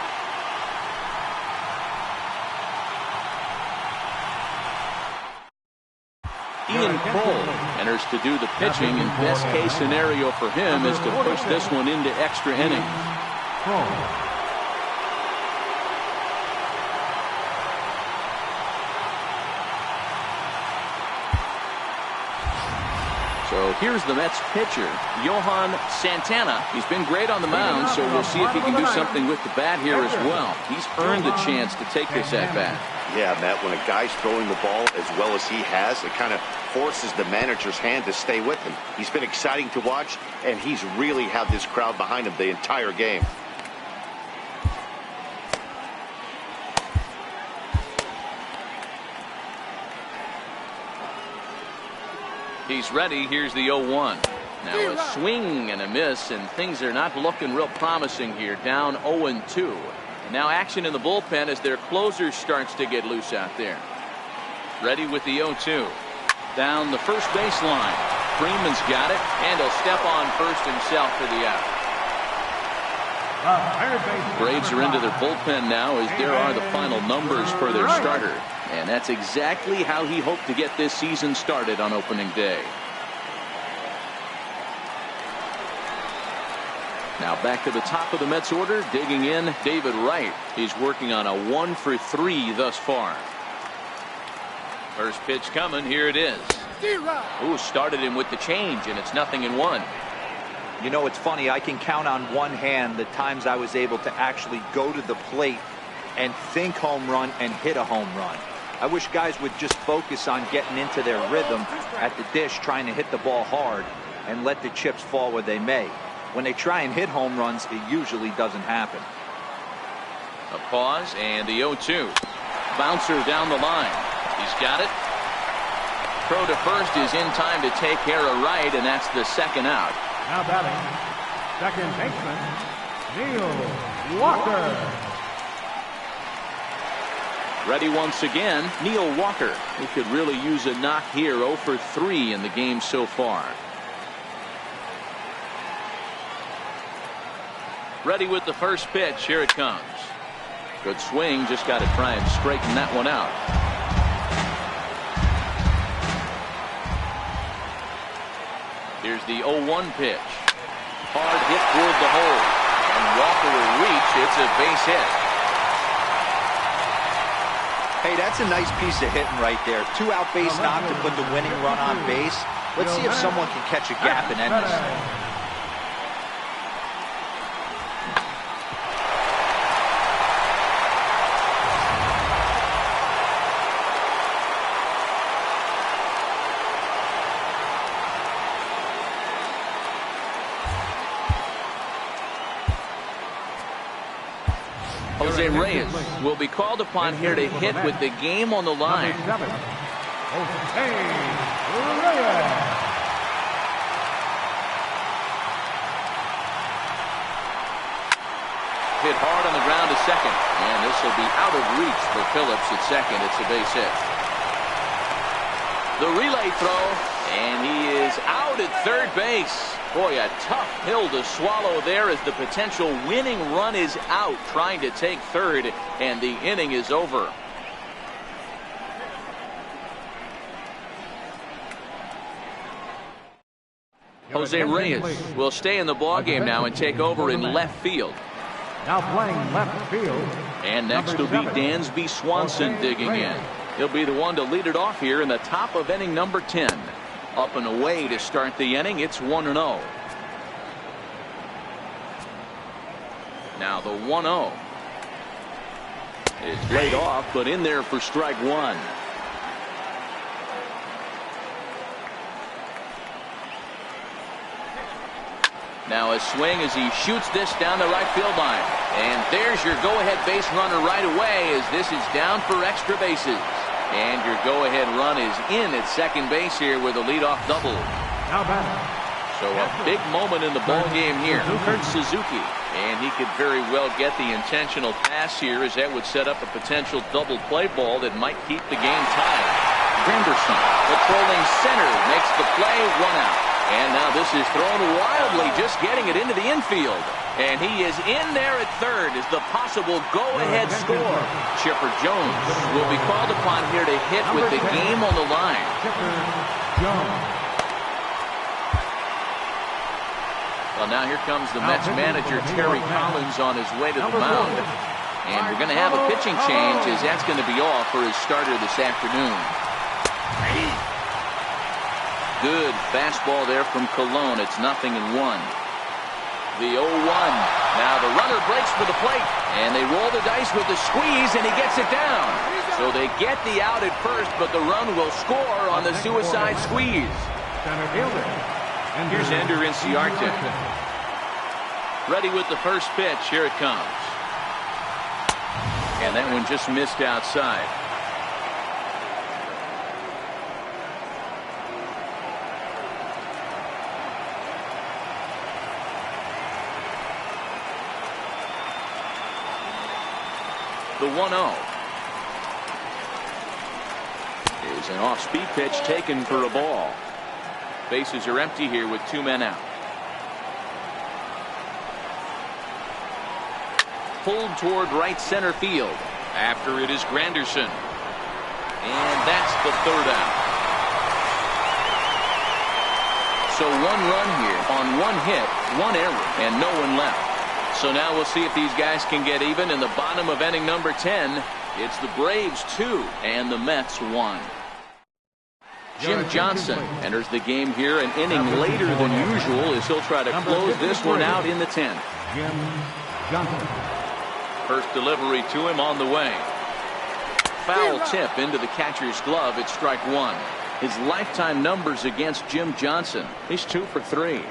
Ian Cole enters to do the pitching, and best case scenario for him is to push this one into extra innings. So here's the Mets pitcher, Johan Santana. He's been great on the mound, so we'll see if he can do something with the bat here as well. He's earned the chance to take this at bat. Yeah, Matt, when a guy's throwing the ball as well as he has, it kind of forces the manager's hand to stay with him. He's been exciting to watch, and he's really had this crowd behind him the entire game. He's ready. Here's the 0-1. Now a swing and a miss, and things are not looking real promising here. Down 0-2. Now action in the bullpen as their closer starts to get loose out there. Ready with the 0-2. Down the first baseline. Freeman's got it, and he'll step on first himself for the out. Braves are into their bullpen now as there are the final numbers for their starter. And that's exactly how he hoped to get this season started on opening day. Now back to the top of the Mets order, digging in, David Wright. He's working on a 1-for-3 thus far. First pitch coming, here it is. Ooh, started him with the change, and it's 0-1. You know, it's funny, I can count on one hand the times I was able to actually go to the plate and think home run and hit a home run. I wish guys would just focus on getting into their rhythm at the dish, trying to hit the ball hard and let the chips fall where they may. When they try and hit home runs, it usually doesn't happen. A pause and the 0-2. Bouncer down the line. He's got it. Throw to first is in time to take care of Wright, and that's the second out. Now batting, second baseman, Neil Walker. Ready once again, Neil Walker. He could really use a knock here. 0-for-3 in the game so far. Ready with the first pitch. Here it comes. Good swing. Just got to try and straighten that one out. Here's the 0-1 pitch. Hard hit toward the hole. And Walker will reach. It's a base hit. Hey, that's a nice piece of hitting right there. 2-out base knock to put the winning run on base. Let's see if someone can catch a gap and end this thing. Jose Reyes will be called upon here to hit with the game on the line. Jose Reyes. Hit hard on the ground to second, and this will be out of reach for Phillips at second. It's a base hit. The relay throw, and he is out at third base. Boy, a tough pill to swallow there as the potential winning run is out, trying to take third, and the inning is over. Jose Reyes will stay in the ballgame now and take over in left field. Now playing left field. And next will be Dansby Swanson digging in. He'll be the one to lead it off here in the top of inning number 10. Up and away to start the inning. It's 1-0. Now the 1-0 is laid off, but in there for strike one. Now a swing as he shoots this down the right field line. And there's your go-ahead base runner right away as this is down for extra bases. And your go-ahead run is in at second base here with a leadoff double. Now batting. So a big moment in the ball game here. Kurt Suzuki. And he could very well get the intentional pass here as that would set up a potential double play ball that might keep the game tied. Granderson, patrolling center, makes the play, 1 out. And now this is thrown wildly, just getting it into the infield. And he is in there at third as the possible go-ahead score. Chipper Jones will be called upon here to hit with the game on the line. Chipper Jones. Well, now here comes the Mets manager, Terry Collins, on his way to the mound. And we're going to have a pitching change, as that's going to be off for his starter this afternoon. Good fastball there from Colon. It's 0-1. The 0-1. Now the runner breaks for the plate, and they roll the dice with the squeeze, and he gets it down. So they get the out at first, but the run will score on the suicide squeeze. Here's Ender Inciarte. Ready with the first pitch. Here it comes. And that one just missed outside. The 1-0 is an off-speed pitch taken for a ball. Bases are empty here with 2 men out. Pulled toward right center field. After it is Granderson. And that's the 3rd out. So 1 run here on 1 hit, 1 error, and no one left. So now we'll see if these guys can get even in the bottom of inning number 10. It's the Braves 2 and the Mets 1. Jim Johnson enters the game here an inning later than usual as he'll try to close this one out in the 10th. Jim Johnson. First delivery to him on the way. Foul tip into the catcher's glove. It's strike 1. His lifetime numbers against Jim Johnson. He's 2 for 3.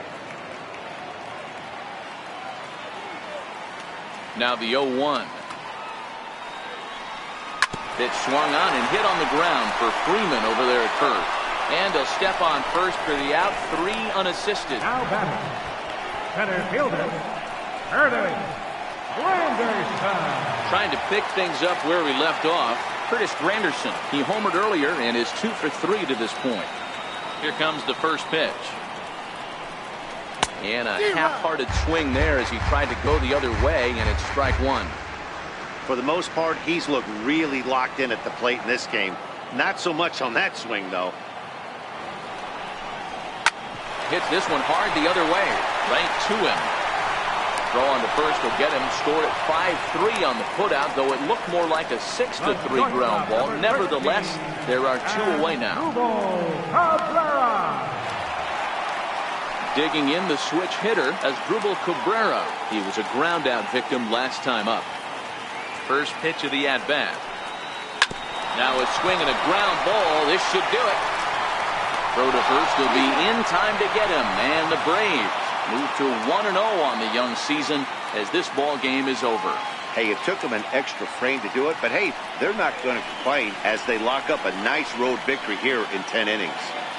Now the 0-1. Pitch swung on and hit on the ground for Freeman over there at first. And he'll step on first for the out. 3 unassisted. Now batting. Center fielder. Curtis Granderson. Trying to pick things up where we left off. Curtis Granderson. He homered earlier and is 2 for 3 to this point. Here comes the first pitch. And a half-hearted swing there as he tried to go the other way, and it's strike 1. For the most part, he's looked really locked in at the plate in this game. Not so much on that swing, though. Hits this one hard the other way, right to him. Throw on to first will get him. Scored at 5-3 on the putout, though it looked more like a 6-3 ground ball. Nevertheless, there are 2 away now. Digging in the switch hitter as Asdrubal Cabrera. He was a ground out victim last time up. First pitch of the at-bat. Now a swing and a ground ball. This should do it. Throw to first will be in time to get him. And the Braves move to 1-0 on the young season as this ball game is over. Hey, it took them an extra frame to do it, but hey, they're not going to complain as they lock up a nice road victory here in 10 innings.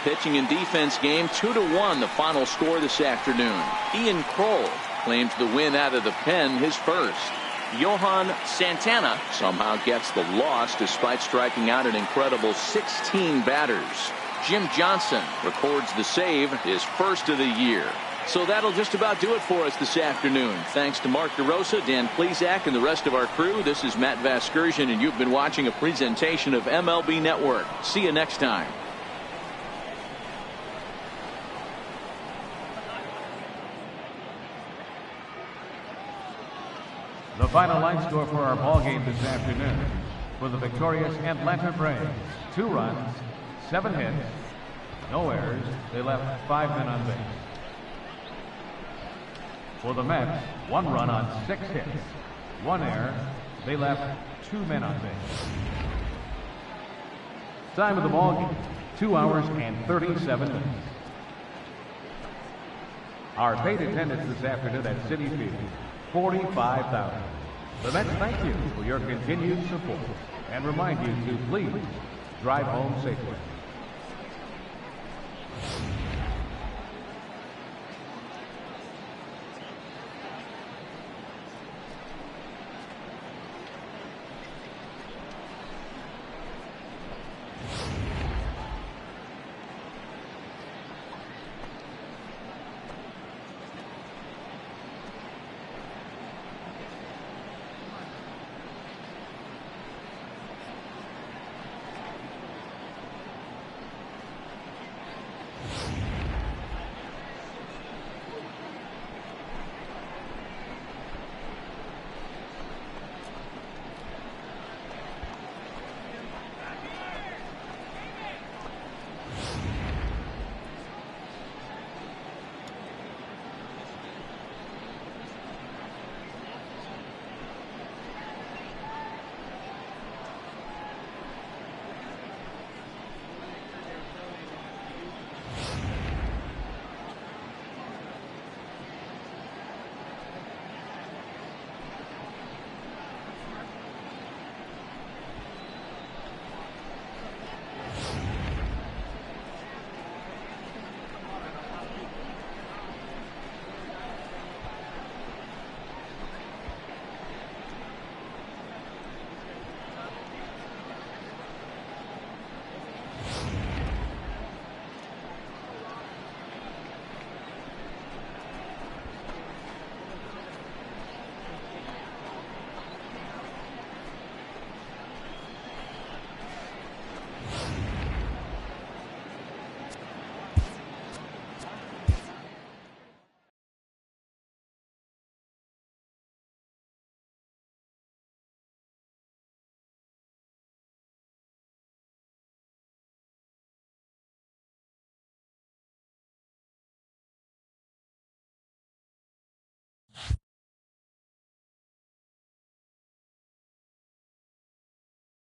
Pitching and defense game 2-1 the final score this afternoon. Ian Kroll claims the win out of the pen, his first. Johan Santana somehow gets the loss despite striking out an incredible 16 batters. Jim Johnson records the save, his first of the year. So that'll just about do it for us this afternoon. Thanks to Mark DeRosa, Dan Plesac, and the rest of our crew. This is Matt Vasgersian, and you've been watching a presentation of MLB Network. See you next time. The final line score for our ball game this afternoon. For the victorious Atlanta Braves, 2 runs, 7 hits, no errors. They left 5 men on base. For the Mets, 1 run on 6 hits, 1 error. They left 2 men on base. Time of the ball game, 2 hours and 37 minutes. Our paid attendance this afternoon at Citi Field, 45,000. The Mets thank you for your continued support and remind you to please drive home safely.